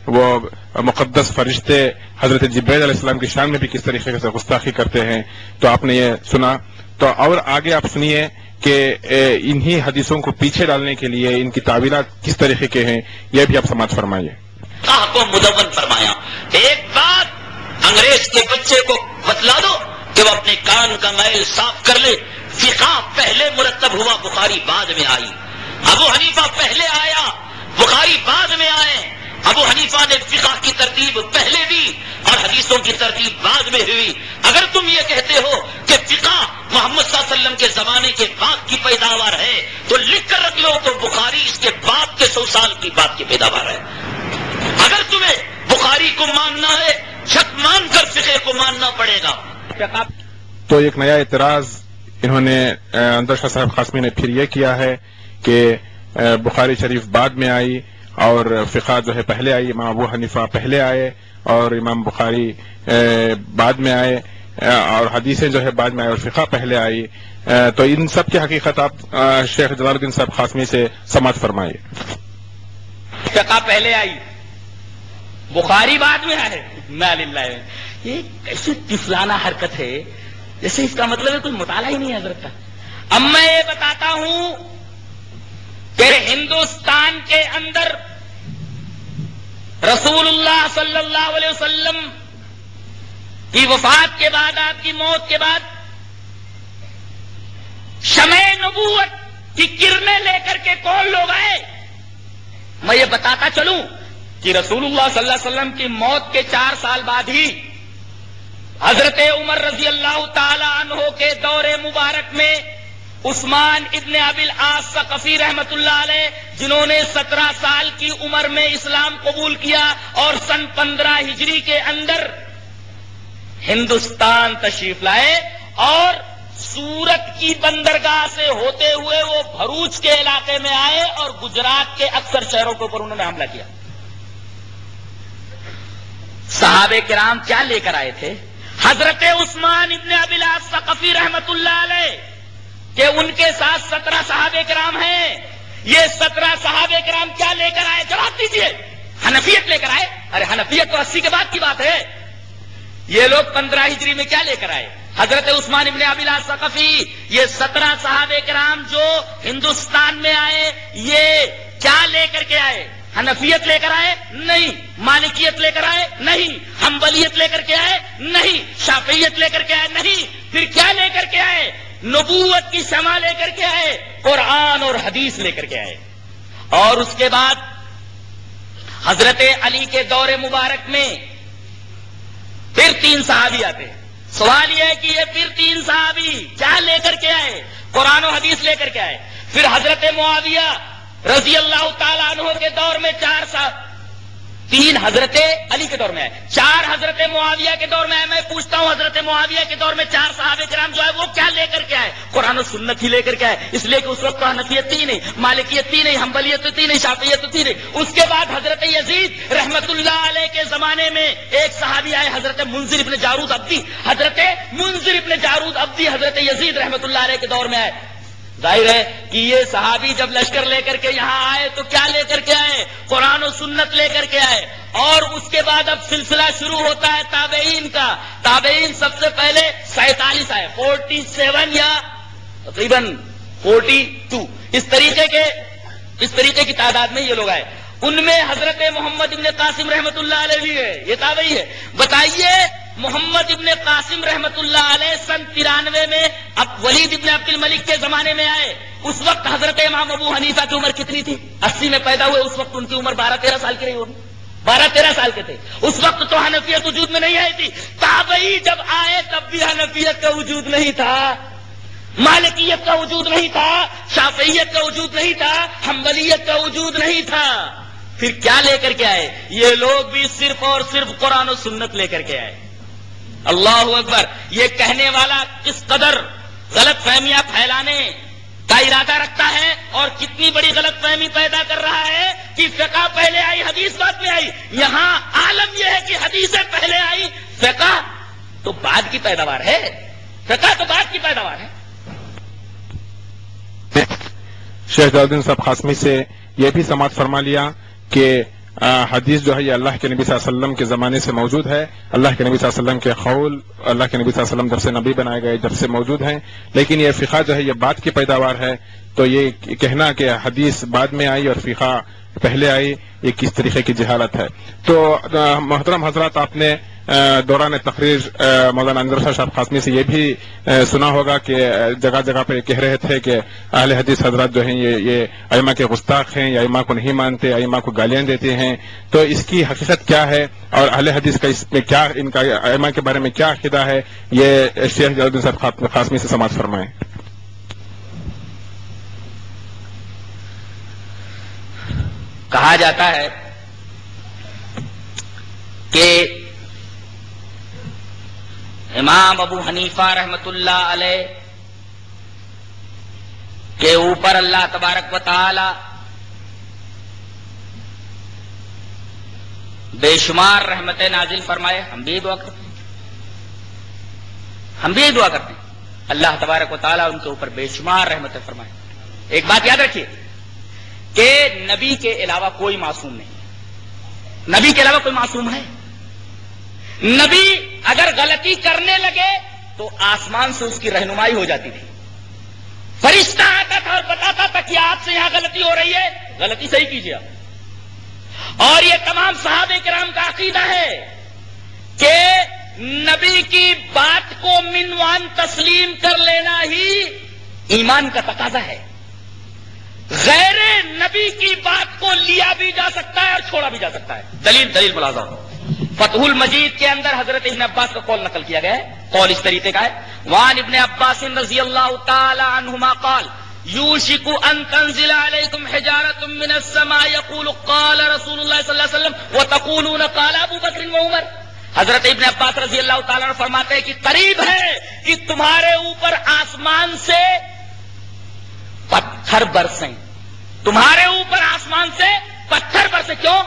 وہ مقدس فرشتے حضرت جبرائیل علیہ السلام کی شان میں بھی کس طریقے سے گستاخی کرتے ہیں. تو آپ نے یہ سنا، تو اور آگے آپ سنیے کہ انہی حدیثوں کو پیچھے ڈالنے کے لیے ان کی تعویلات کس طریقے کے ہیں، یہ بھی آپ سماعت فرمائیے. کو مدون فرمایا. ایک بات انگریز کے بچے کو بتلا دو کہ وہ اپنے کان کا میل صاف کر لے. فقہ پہلے مرتب ہوا، بخاری بعد میں آئی. ابو حنیفہ پہلے آیا، بخاری بعد میں آئے. ابو حنیفہ نے فقہ کی ترتیب پہلے دی اور حدیثوں کی ترتیب بعد میں ہوئی. اگر تم یہ کہتے ہو کہ فقہ محمد صلی اللہ علیہ وسلم کے زمانے کے بعد کی پیداوار ہے تو لکھ کر رکھ لو تو بخاری اس کے بعد کے 100 سال کی بعد کی پیداوار ہے. اگر تمہیں بخاری کو ماننا ہے، جھٹ مان کر فقہ کو ماننا پڑے گا. تو ایک نیا اعتراض انہوں نے انظر شاہ صاحب قاسمی نے پھر یہ کیا ہے کہ بخاری شریف بعد میں آئی اور فقہ جو ہے پہلے آئی. امام ابو حنیفہ پہلے آئے اور امام بخاری بعد میں آئے، اور حدیثیں جو ہے بعد میں آئی اور فقہ پہلے آئی. تو ان سب کی حقیقت آپ شیخ جلال الدین صاحب قاسمی سے سماعت فرمائیے. فقہ پہلے آئی، بخاری بعد میں آئے. یہ کیسے طفلانہ حرکت ہے، جیسے اس کا مطلب ہے کوئی مطالعہ ہی نہیں حضرت کا. اب میں یہ بتاتا ہوں کہ ہندوستان کے اندر رسول اللہ صلی اللہ علیہ وسلم کی وفات کے بعد، آپ کی موت کے بعد، شمع نبوت کی کرنیں لے کر کے کون لوگ آئے؟ میں یہ بتاتا چلوں کہ رسول اللہ صلی اللہ علیہ وسلم کی موت کے 4 سال بعد ہی حضرت عمر رضی اللہ تعالی عنہ کے دور مبارک میں عثمان ابن ابی العاص ثقفی رحمت اللہ علیہ، جنہوں نے 17 سال کی عمر میں اسلام قبول کیا اور سن 15 ہجری کے اندر ہندوستان تشریف لائے، اور سورت کی بندرگاہ سے ہوتے ہوئے وہ بھروچ کے علاقے میں آئے اور گجرات کے اکثر شہروں کے اوپر انہوں نے حملہ کیا۔ صحابہ کرام کیا لے کر آئے تھے؟ حضرت عثمان ابن ابی العاص ثقفی رحمت اللہ علیہ کہ ان کے ساتھ 17 صحابہ کرام ہیں، یہ 17 صحابہ کرام کیا لے کر آئے؟ جواب دیجیے۔ حنفیت لے کر آئے؟ ارے حنفیت تو 80 کے بعد کی بات ہے۔ یہ لوگ 15 ہجری میں کیا لے کر آئے؟ حضرت عثمان ابن ابی العاص ثقفی، یہ 17 صحابہ کرام جو ہندوستان میں آئے، یہ کیا لے کر کے آئے؟ حنفیت لے کر آئے؟ نہیں۔ مالکیت لے کر آئے؟ نہیں۔ حنبلیت لے کر کے آئے؟ نہیں۔ شافعیت لے کر کے آئے؟ نہیں۔ پھر کیا لے کر کے آئے؟ نبوت کی شمع لے کر کے آئے، قرآن اور حدیث لے کر کے آئے۔ اور اس کے بعد حضرت علی کے دور مبارک میں پھر 3 صحابی آتے ہیں۔ سوال یہ ہے کہ یہ پھر 3 صحابی کیا لے کر کے آئے؟ قرآن و حدیث لے کر کے آئے۔ پھر حضرت معاویہ رضی اللہ تعالیٰ عنہ کے دور میں 4 صحابی، 3 حضرت علی کے دور میں آئے، 4 حضرت معاویہ کے دور میں آئے۔ میں پوچھتا ہوں حضرت معاویہ کے دور میں 4 صحابہ کرام جو ہے وہ کیا لے کر کے آئے؟ قرآن و سنت ہی لے کر کے آئے، اس لیے کہ اس وقت تو حنفیت تھی نہیں، مالکیت تھی نہیں، حنبلیت تھی نہیں، شافعیت تھی نہیں۔ اس کے بعد حضرت یزید رحمت اللہ علیہ کے زمانے میں ایک صحابی آئے، حضرت منذر ابن جارود عبدی، حضرت منذر ابن جارود عبدی حضرت یزید رحمت اللہ علیہ کے دور میں آئے۔ ظاہر ہے کہ یہ صحابی جب لشکر لے کر کے یہاں آئے تو کیا لے کر کے آئے؟ قرآن و سنت لے کر کے آئے۔ اور اس کے بعد اب سلسلہ شروع ہوتا ہے تابعین کا۔ تابعین سب سے پہلے 47 آئے، 47 یا تقریباً 42، اس طریقے کی تعداد میں یہ لوگ آئے۔ ان میں حضرت محمد ابن قاسم رحمت اللہ علیہ بھی ہے، یہ تابعی ہے۔ بتائیے محمد ابن قاسم رحمت اللہ علیہ سن 93 میں اب ولید ابن عبد الملک کے زمانے میں آئے۔ اس وقت حضرت امام ابو حنیفہ کی عمر کتنی تھی؟ 80 میں پیدا ہوئے، اس وقت ان کی عمر 12-13 سال کی رہی ہوگی، 12-13 سال کے تھے۔ اس وقت تو حنفیت وجود میں نہیں آئی تھی۔ تابعی جب آئے تب بھی حنفیت کا وجود نہیں تھا، مالکیت کا وجود نہیں تھا، شافعیت کا وجود نہیں تھا، حنبلیت کا وجود نہیں تھا۔ پھر کیا لے کر کے آئے؟ یہ لوگ بھی صرف اور صرف قرآن و سنت لے کر کے آئے۔ اللہ اکبر! یہ کہنے والا کس قدر غلط فہمیاں پھیلانے کا ارادہ رکھتا ہے اور کتنی بڑی غلط فہمی پیدا کر رہا ہے کہ فقہ پہلے آئی، حدیث بعد میں آئی۔ یہاں عالم یہ ہے کہ حدیثیں پہلے آئی، فقہ تو بعد کی پیداوار ہے، فقہ تو بعد کی پیداوار ہے۔ شیخ جلال الدین صاحب قاسمی سے یہ بھی سماعت فرما لیا کہ حدیث جو ہے یہ اللہ کے نبی صلی اللہ علیہ وسلم کے زمانے سے موجود ہے، اللہ کے نبی صلی اللہ علیہ وسلم کے قول، اللہ کے نبی صلی اللہ علیہ وسلم جب سے نبی بنائے گئے جب سے موجود ہیں، لیکن یہ فقہ جو ہے یہ بعد کی پیداوار ہے۔ تو یہ کہنا کہ حدیث بعد میں آئی اور فقہ پہلے آئی، یہ کس طریقے کی جہالت ہے۔ تو محترم حضرات، آپ نے دوران تقریر مولانا انظر شاہ صاحب قاسمی سے یہ بھی سنا ہوگا کہ جگہ جگہ پہ کہہ رہے تھے کہ اہل حدیث حضرات جو ہیں یہ ائمہ کے گستاخ ہیں، یا ائمہ کو نہیں مانتے، ائمہ کو گالیاں دیتے ہیں۔ تو اس کی حقیقت کیا ہے اور اہل حدیث کا اس میں کیا، ان کا ائمہ کے بارے میں کیا عقیدہ ہے، یہ شیخ جلال الدین صاحب قاسمی سے سماعت فرمائیں۔ کہا جاتا ہے کہ امام ابو حنیفہ رحمت اللہ علیہ کے اوپر اللہ تبارک و تعالی بے شمار رحمتیں نازل فرمائے۔ ہم بھی دعا کرتے ہیں، ہم بھی دعا کرتے ہیں اللہ تبارک و تعالی ان کے اوپر بے شمار رحمتیں فرمائے۔ ایک بات یاد رکھیے کہ نبی کے علاوہ کوئی معصوم نہیں ہے، نبی کے علاوہ کوئی معصوم ہے؟ نبی اگر غلطی کرنے لگے تو آسمان سے اس کی رہنمائی ہو جاتی تھی، فرشتہ آتا تھا اور بتاتا تھا کہ آپ سے یہاں غلطی ہو رہی ہے، غلطی صحیح کیجیے آپ۔ اور یہ تمام صحابہ کرام کا عقیدہ ہے کہ نبی کی بات کو منوان تسلیم کر لینا ہی ایمان کا تقاضا ہے. غیر نبی کی بات کو لیا بھی جا سکتا ہے اور چھوڑا بھی جا سکتا ہے. دلیل ملاحظہ ہو. فتح المجید کے اندر حضرت ابن عباس کا قول نقل کیا گیا ہے. قول اس طریقے کا ہے, وعن ابن عباس رضی اللہ تعالی عنہما قال یوشک ان تنزل علیکم حجارۃ من السماء یقول قال رسول اللہ صلی اللہ علیہ وسلم وتقولون قال ابو بکر وعمر. حضرت ابن عباس رضی اللہ تعالیٰ عنہ فرماتے ہیں کہ قریب ہے کہ تمہارے اوپر آسمان سے پتھر برسیں. تمہارے اوپر آسمان سے پتھر برسیں. کیوں؟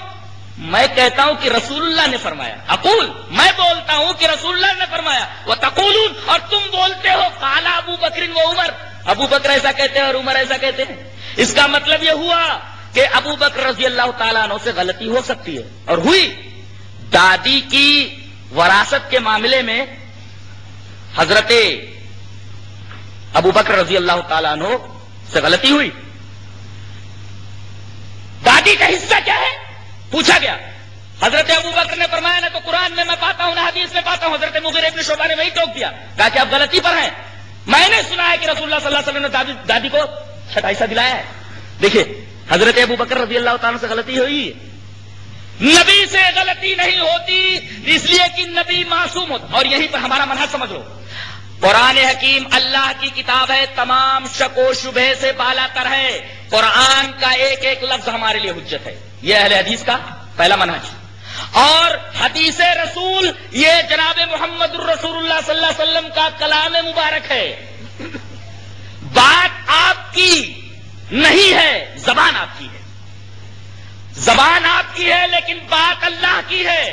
میں کہتا ہوں کہ رسول اللہ نے فرمایا. اقول, میں بولتا ہوں کہ رسول اللہ نے فرمایا. وتقولون, اور تم بولتے ہو قال ابو بکر و عمر, ابو بکر ایسا کہتے ہیں اور عمر ایسا کہتے ہیں. اس کا مطلب یہ ہوا کہ ابو بکر رضی اللہ تعالیٰ عنہ سے غلطی ہو سکتی ہے, اور ہوئی. دادی کی وراثت کے معاملے میں حضرت ابو بکر رضی اللہ تعالیٰ عنہ سے غلطی ہوئی. دادی کا حصہ کیا ہے پوچھا گیا. حضرت ابو بکر نے فرمایا نہ تو قرآن میں پاتا ہوں نہ حدیث میں پاتا ہوں. حضرت مغیرہ بن شعبہ نے وہی ٹوک دیا, کہا کہ آپ غلطی پر ہیں. میں نے سنا ہے کہ رسول اللہ صلی اللہ علیہ وسلم نے دادی کو چھٹا حصہ دلایا ہے. دیکھیے, حضرت ابو بکر رضی اللہ تعالیٰ سے غلطی ہوئی ہے, نبی سے غلطی نہیں ہوتی, اس لیے کہ نبی معصوم ہوتا. اور یہیں پر ہمارا منہج سمجھ لو. قرآن حکیم اللہ کی کتاب ہے, تمام شک و شبہ سے بالا تر ہے. قرآن کا ایک ایک لفظ ہمارے لیے حجت ہے. یہ اہل حدیث کا پہلا منہج. اور حدیث رسول یہ جناب محمد الرسول اللہ صلی اللہ علیہ وسلم کا کلام مبارک ہے. بات آپ کی نہیں ہے, زبان آپ کی ہے. زبان آپ کی ہے لیکن بات اللہ کی ہے,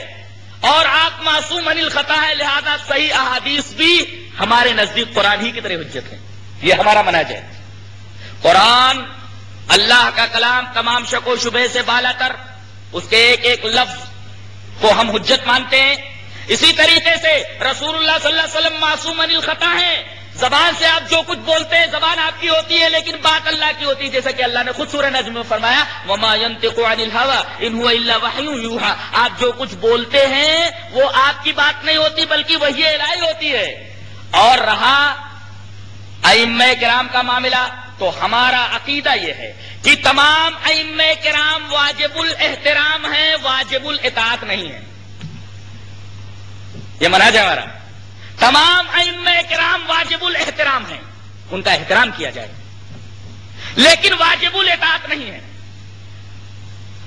اور آپ معصوم عن الخطا ہے, لہذا صحیح احادیث بھی ہمارے نزدیک قرآن ہی کی طرح حجت ہے. یہ ہمارا منہج ہے. قرآن اللہ کا کلام تمام شک و شبہ سے بالا تر, اس کے ایک ایک لفظ کو ہم حجت مانتے ہیں. اسی طریقے سے رسول اللہ صلی اللہ علیہ وسلم معصوم عن الخطا ہیں. زبان سے آپ جو کچھ بولتے ہیں زبان آپ کی ہوتی ہے لیکن بات اللہ کی ہوتی ہے, جیسا کہ اللہ نے خود سورہ نجم میں فرمایا وما ينطق عن الهوى ان هو الا وحی یوحى. آپ جو کچھ بولتے ہیں وہ آپ کی بات نہیں ہوتی بلکہ وحی الہی ہوتی ہے. اور رہا ائمہ کرام کا معاملہ, تو ہمارا عقیدہ یہ ہے کہ تمام ائمہ کرام واجب الاحترام ہیں, واجب الاطاعت نہیں ہیں. یہ منہج ہے ہمارا. تمام ائمہ کرام واجب الاحترام ہیں, ان کا احترام کیا جائے, لیکن واجب الاطاعت نہیں ہے.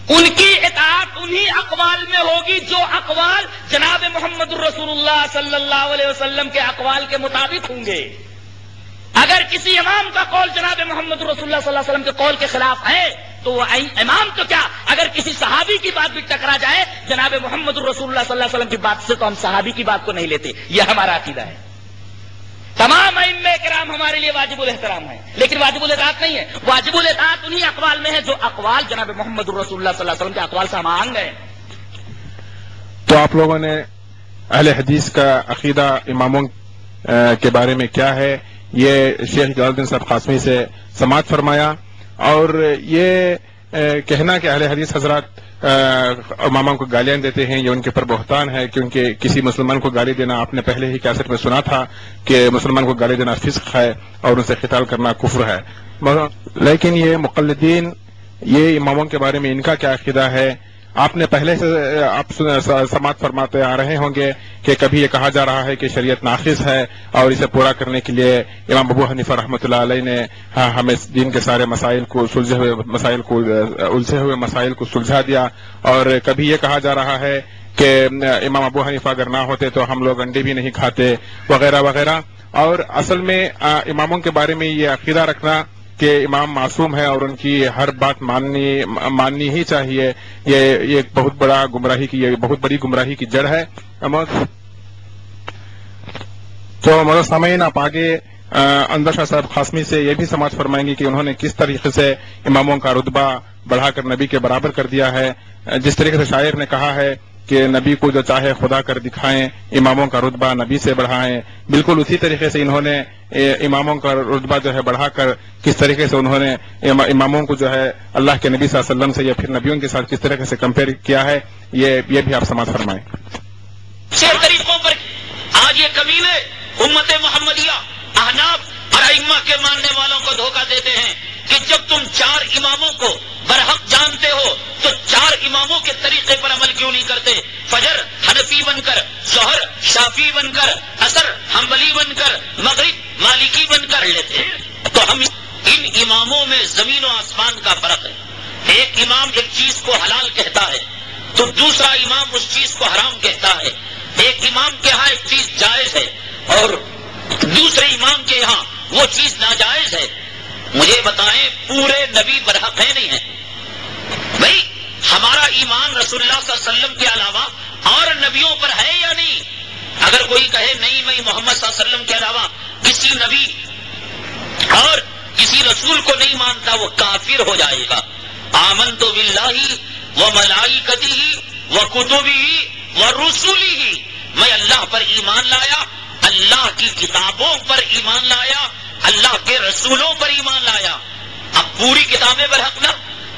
ان کی اطاعت انہی اقوال میں ہوگی جو اقوال جناب محمد الرسول اللہ صلی اللہ علیہ وسلم کے اقوال کے مطابق ہوں گے. اگر کسی امام کا قول جناب محمد رسول اللہ صلی اللہ علیہ وسلم کے قول کے خلاف ہے تو وہ امام تو کیا, اگر کسی صحابی کی بات بھی ٹکرا جائے جناب محمد رسول اللہ صلی اللہ علیہ وسلم کی بات سے, تو ہم صحابی کی بات کو نہیں لیتے. یہ ہمارا عقیدہ ہے. تمام ائمہ کرام ہمارے لیے واجب الاحترام ہیں لیکن واجب الاطاعت نہیں ہے. واجب الاطاعت انہی اقوال میں ہے جو اقوال جناب محمد رسول اللہ صلی اللہ علیہ وسلم کے اقوال سے ہم آہنگ ہیں. تو آپ لوگوں نے اہل حدیث کا عقیدہ اماموں کے بارے میں کیا ہے یہ شیخ جلال الدین صاحب قاسمی سے سماعت فرمایا. اور یہ کہنا کہ اہل حدیث حضرات اماموں کو گالیاں دیتے ہیں یہ ان کے اوپر بہتان ہے, کیونکہ کسی مسلمان کو گالی دینا آپ نے پہلے ہی کیسٹ میں سنا تھا کہ مسلمان کو گالی دینا فسق ہے اور ان سے قتال کرنا کفر ہے. لیکن یہ مقلدین, یہ اماموں کے بارے میں ان کا کیا عقیدہ ہے؟ آپ نے پہلے سے آپ سماعت فرماتے آ رہے ہوں گے کہ کبھی یہ کہا جا رہا ہے کہ شریعت ناقص ہے اور اسے پورا کرنے کے لیے امام ابو حنیفہ رحمۃ اللہ علیہ نے ہمیں دین کے سارے مسائل کو الجھے ہوئے مسائل کو سلجھا دیا. اور کبھی یہ کہا جا رہا ہے کہ امام ابو حنیفہ اگر نہ ہوتے تو ہم لوگ انڈے بھی نہیں کھاتے وغیرہ وغیرہ. اور اصل میں اماموں کے بارے میں یہ عقیدہ رکھنا کہ امام معصوم ہے اور ان کی ہر بات ماننی ہی چاہیے, یہ ایک بہت بڑی گمراہی کی جڑ ہے. تو مولانا سامعین, آپ آگے انور شاہ صاحب قاسمی سے یہ بھی سماعت فرمائیں گے کہ انہوں نے کس طریقے سے اماموں کا رتبہ بڑھا کر نبی کے برابر کر دیا ہے. جس طریقے سے شاعر نے کہا ہے کہ نبی کو جو چاہے خدا کر دکھائیں، اماموں کا رتبہ نبی سے بڑھائیں، بالکل اسی طریقے سے انہوں نے اماموں کا رتبہ جو ہے بڑھا کر کس طریقے سے انہوں نے اماموں کو جو ہے اللہ کے نبی صلی اللہ علیہ وسلم سے یا پھر نبیوں کے ساتھ کس طریقے سے کمپیئر کیا ہے، یہ بھی آپ سماعت فرمائیں۔ طریقوں پر آج یہ کمینے امت محمدیہ احناف اور ائمہ کے ماننے والوں کو دھوکہ دیتے ہیں کہ جب تم 4 اماموں کو برحق جانتے ہو تو 4 اماموں کے طریقے پر عمل کیوں نہیں کرتے؟ فجر حنفی بن کر، ظہر شافعی بن کر، عصر حنبلی بن کر، مغرب مالکی بن کر لیتے ہیں۔ تو ہم ان اماموں میں زمین و آسمان کا فرق ہے۔ ایک امام ایک چیز کو حلال کہتا ہے تو دوسرا امام اس چیز کو حرام کہتا ہے۔ ایک امام کے ہاں ایک چیز جائز ہے اور دوسرے امام کے یہاں وہ چیز ناجائز ہے۔ مجھے بتائیں پورے نبی برحق ہے نہیں ہے؟ بھائی ہمارا ایمان رسول اللہ صلی اللہ علیہ وسلم کے علاوہ اور نبیوں پر ہے یا نہیں؟ اگر کوئی کہے نہیں میں محمد صلی اللہ علیہ وسلم کے علاوہ کسی نبی اور کسی رسول کو نہیں مانتا وہ کافر ہو جائے گا۔ آمنت باللہ و ملائکتہ و کتبہ و رسلہ، میں اللہ پر ایمان لایا، اللہ کی کتابوں پر ایمان لایا، اللہ کے رسولوں پر ایمان لایا۔ اب پوری کتابیں برحق نہ،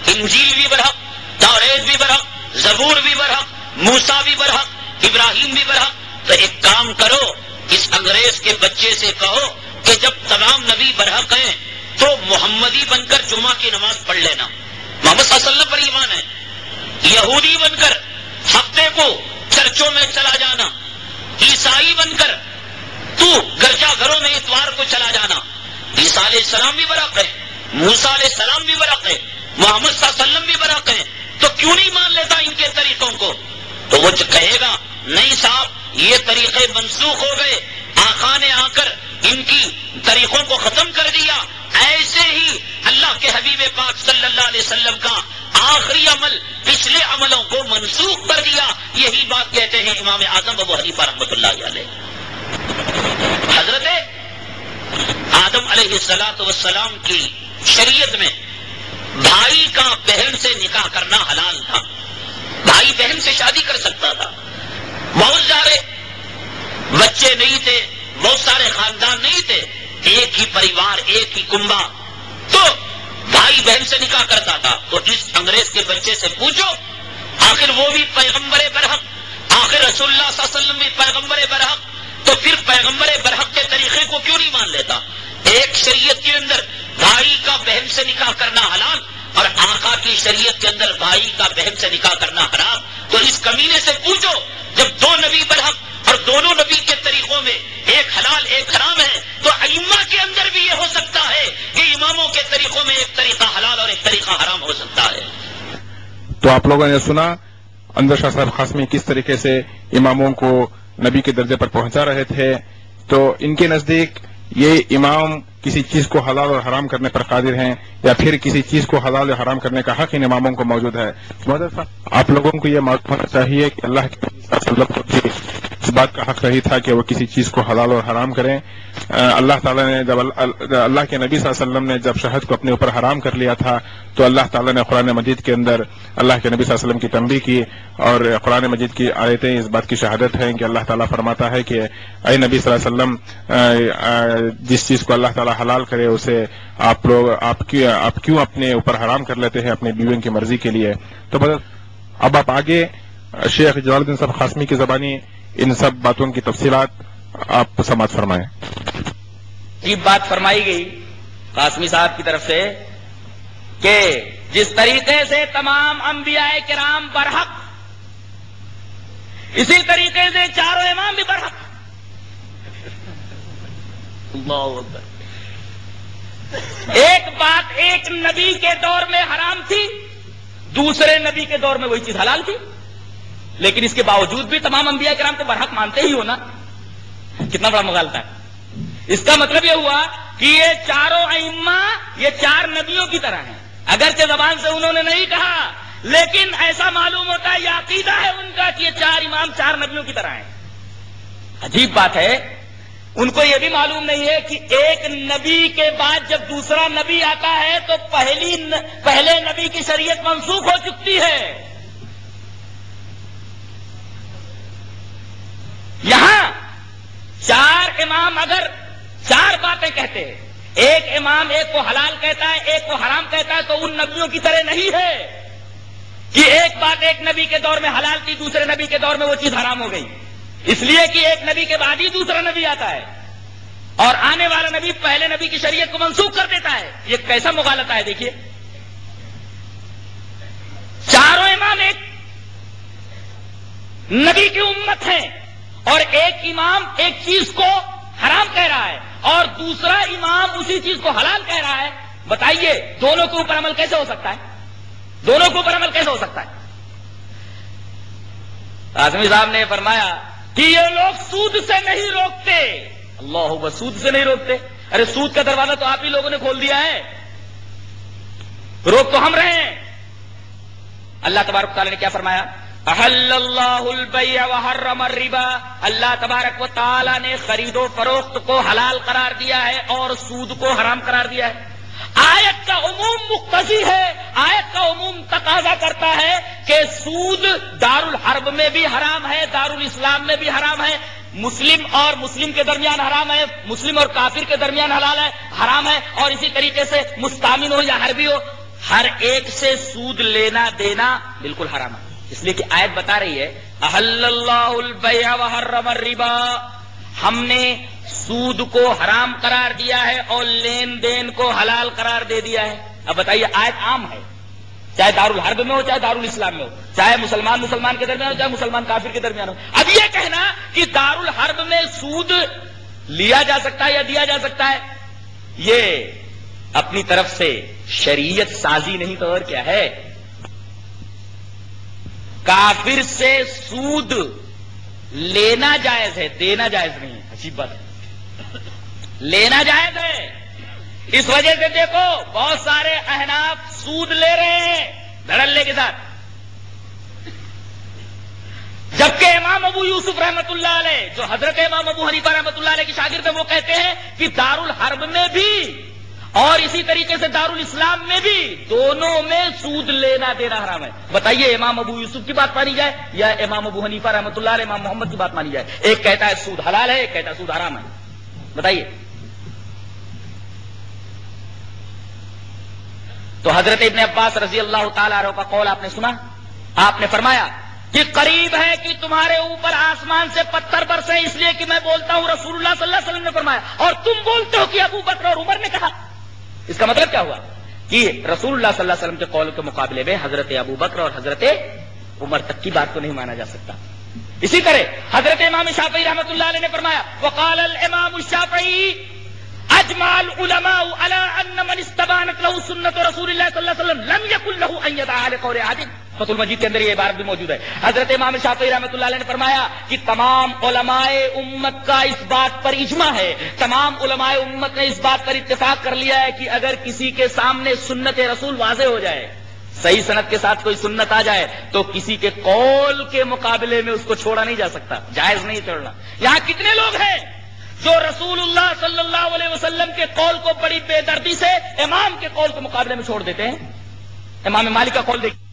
انجیل بھی برحق، توریت بھی برحق، زبور بھی برحق، موسیٰ بھی برحق، ابراہیم بھی برحق۔ تو ایک کام کرو، اس انگریز کے بچے سے کہو کہ جب تمام نبی برحق ہیں تو محمدی بن کر جمعہ کی نماز پڑھ لینا، محمد صلی اللہ علیہ وسلم پر ایمان ہے۔ یہودی بن کر ہفتے کو چرچوں میں چلا جانا، عیسائی بن کر تو گرجا گھروں میں اتوار کو چلا جانا، عیسیٰ علیہ السلام بھی برحق ہے، موسیٰ علیہ السلام بھی برحق ہے، محمد صلی اللہ علیہ وسلم بھی برحق ہے، تو کیوں نہیں مان لیتا ان کے طریقوں کو؟ تو وہ کہے گا نہیں صاحب یہ طریقے منسوخ ہو گئے، آقا نے آ کر ان کی طریقوں کو ختم کر دیا۔ ایسے ہی اللہ کے حبیب پاک صلی اللہ علیہ وسلم کا آخری عمل پچھلے عملوں کو منسوخ کر دیا۔ یہی بات کہتے ہیں امام اعظم ابو حنیفہ رحمۃ اللہ علیہ۔ حضرت آدم علیہ السلام کی شریعت میں بھائی کا بہن سے نکاح کرنا حلال تھا، بھائی بہن سے شادی کر سکتا تھا۔ بہت سارے بچے نہیں تھے، بہت سارے خاندان نہیں تھے، ایک ہی پریوار، ایک ہی کنبا، تو بھائی بہن سے نکاح کرتا تھا۔ تو اس انگریز کے بچے سے پوچھو، آخر وہ بھی پیغمبر برحق، آخر رسول اللہ صلی اللہ علیہ وسلم بھی پیغمبر برحق، تو پھر پیغمبر برحق کے طریقے کو کیوں نہیں مان لیتا؟ ایک شریعت کے اندر بھائی کا بہن سے نکاح کرنا حلال اور آقا کی شریعت کے اندر بھائی کا بہن سے نکاح کرنا حرام۔ تو اس کمینے سے پوچھو، جب دو نبی برحق اور دونوں نبی کے طریقوں میں ایک حلال ایک حرام ہے، تو ائمہ کے اندر بھی یہ ہو سکتا ہے کہ اماموں کے طریقوں میں ایک طریقہ حلال اور ایک طریقہ حرام ہو سکتا ہے۔ تو آپ لوگوں نے سنا انظر شاہ صاحب قاسمی کس طریقے سے اماموں کو نبی کے درجے پر پہنچا رہے تھے۔ تو ان کے نزدیک یہ امام کسی چیز کو حلال اور حرام کرنے پر قادر ہیں یا پھر کسی چیز کو حلال اور حرام کرنے کا حق ان اماموں کو موجود ہے۔ آپ لوگوں کو یہ معلوم ہونا چاہیے کہ اللہ کے نبی صلی اللہ علیہ وسلم کو بھی اس بات کا حق رہی تھا کہ وہ کسی چیز کو حلال اور حرام کریں۔ اللہ تعالیٰ نے جب اللہ کے نبی صلی اللہ علیہ وسلم نے جب شہد کو اپنے اوپر حرام کر لیا تھا تو اللہ تعالیٰ نے قرآن مجید کے اندر اللہ کے نبی صلی اللہ علیہ وسلم کی تنبیہ کی، اور قرآن مجید کی آیتیں اس بات کی شہادت ہیں کہ اللہ تعالیٰ فرماتا ہے کہ اے نبی صلی اللہ علیہ وسلم، جس چیز کو اللہ تعالیٰ حلال کرے اسے آپ کیوں اپنے اوپر حرام کر لیتے ہیں اپنے بیویوں کی مرضی کے لیے۔ تو اب آپ آگے شیخ جلال الدین صاحب قاسمی کی زبانی ان سب باتوں کی تفصیلات آپ سماعت فرمائیں۔ عجیب بات فرمائی گئی قاسمی صاحب کی طرف سے کہ جس طریقے سے تمام انبیاء کرام برحق، اسی طریقے سے چاروں امام بھی برحق۔ اللہ اکبر۔ ایک بات ایک نبی کے دور میں حرام تھی، دوسرے نبی کے دور میں وہی چیز حلال تھی، لیکن اس کے باوجود بھی تمام انبیاء کرام کو برحق مانتے ہی ہو نا۔ کتنا بڑا مغالطہ ہے۔ اس کا مطلب یہ ہوا کہ یہ چاروں ائمہ یہ چار نبیوں کی طرح ہیں، اگرچہ زبان سے انہوں نے نہیں کہا، لیکن ایسا معلوم ہوتا ہے، یہ عقیدہ ہے ان کا کہ یہ چار امام چار نبیوں کی طرح ہیں۔ عجیب بات ہے، ان کو یہ بھی معلوم نہیں ہے کہ ایک نبی کے بعد جب دوسرا نبی آتا ہے تو پہلے نبی کی شریعت منسوخ ہو چکی ہے۔ امام اگر 4 باتیں کہتے ہیں، ایک امام ایک کو حلال کہتا ہے، ایک کو حرام کہتا ہے، تو ان نبیوں کی طرح نہیں ہے کہ ایک بات ایک نبی کے دور میں حلال تھی، دوسرے نبی کے دور میں وہ چیز حرام ہو گئی، اس لیے کہ ایک نبی کے بعد ہی دوسرا نبی آتا ہے اور آنے والا نبی پہلے نبی کی شریعت کو منسوخ کر دیتا ہے. یہ کیسا مغالطہ ہے دیکھیے. چاروں امام ایک نبی کی امت ہیں اور ایک امام ایک چیز کو حرام کہہ رہا ہے اور دوسرا امام اسی چیز کو حلال کہہ رہا ہے. بتائیے دونوں کے اوپر عمل کیسے ہو سکتا ہے؟ دونوں کے اوپر عمل کیسے ہو سکتا ہے؟ اعظمی صاحب نے فرمایا کہ یہ لوگ سود سے نہیں روکتے. اللہ اکبر، سود سے نہیں روکتے؟ ارے سود کا دروازہ تو آپ ہی لوگوں نے کھول دیا ہے، روک تو ہم رہے ہیں. اللہ تبارک تعالیٰ نے کیا فرمایا؟ احل اللہ البیع وحرم الربا. اللہ تبارک و تعالیٰ نے خرید و فروخت کو حلال قرار دیا ہے اور سود کو حرام قرار دیا ہے. آیت کا عموم مقتضی ہے، آیت کا عموم تقاضا کرتا ہے کہ سود دارالحرب میں بھی حرام ہے، دارالاسلام میں بھی حرام ہے، مسلم اور مسلم کے درمیان حرام ہے، مسلم اور کافر کے درمیان حلال ہے، حرام ہے، اور اسی طریقے سے مستامن ہو یا حربی ہو، ہر ایک سے سود لینا دینا بالکل حرام ہے. اس لیے کہ آیت بتا رہی ہے احل اللہ البیع وحرم الربا، ہم نے سود کو حرام قرار دیا ہے اور لین دین کو حلال قرار دے دیا ہے. اب بتائیے آیت عام ہے، چاہے دارالحرب میں ہو چاہے دارالاسلام میں ہو، چاہے مسلمان مسلمان کے درمیان ہو چاہے مسلمان کافر کے درمیان ہو. اب یہ کہنا کہ دارالحرب میں سود لیا جا سکتا ہے یا دیا جا سکتا ہے، یہ اپنی طرف سے شریعت سازی نہیں تو اور کیا ہے. کافر سے سود لینا جائز ہے، دینا جائز نہیں ہے. عجیب بات ہے، لینا جائز ہے. اس وجہ سے دیکھو بہت سارے احناف سود لے رہے ہیں دھڑلے کے ساتھ، جبکہ امام ابو یوسف رحمت اللہ علیہ جو حضرت امام ابو حنیفہ رحمت اللہ علیہ کے شاگرد ہیں، وہ کہتے ہیں کہ دارالحرب میں بھی اور اسی طریقے سے دارالاسلام میں بھی دونوں میں سود لینا دینا حرام ہے. بتائیے امام ابو یوسف کی بات مانی جائے یا امام ابو حنیفہ رحمت اللہ علیہ امام محمد کی بات مانی جائے؟ ایک کہتا ہے سود حلال ہے، ایک کہتا ہے سود حرام ہے. بتائیے. تو حضرت ابن عباس رضی اللہ تعالی عنہ کا قول آپ نے سنا، آپ نے فرمایا کہ قریب ہے کہ تمہارے اوپر آسمان سے پتھر برسے، اس لیے کہ میں بولتا ہوں رسول اللہ صلی اللہ علیہ وسلم نے فرمایا، اور تم بولتے ہو کہ ابو بکر اور عمر نے کہا. اس کا مطلب کیا ہوا کہ رسول اللہ صلی اللہ علیہ وسلم کے قول کے مقابلے میں حضرت ابو بکر اور حضرت عمر تک کی بات کو نہیں مانا جا سکتا. اسی طرح حضرت امام شافعی رحمۃ اللہ علیہ نے فرمایا وقال الامام الشافعی اجمع العلماء على ان من استبانت له سنت رسول اللہ صلی اللہ علیہ وسلم لم يكن له ان يدعى لقول احد. فتح المجید کے اندر یہ عبارت بھی موجود ہے. حضرت امام شافعی رحمۃ اللہ علیہ نے فرمایا کہ تمام علماء امت کا اس بات پر اجماع ہے، تمام علماء امت نے اس بات پر اتفاق کر لیا ہے کہ اگر کسی کے سامنے سنت رسول واضح ہو جائے، صحیح سند کے ساتھ کوئی سنت آ جائے، تو کسی کے قول کے مقابلے میں اس کو چھوڑا نہیں جا سکتا، جائز نہیں چھوڑنا. یہاں کتنے لوگ ہیں جو رسول اللہ صلی اللہ علیہ وسلم کے قول کو بڑی بے دردی سے امام کے قول کے مقابلے میں چھوڑ دیتے ہیں؟ امام مالک کا قول دیکھیے.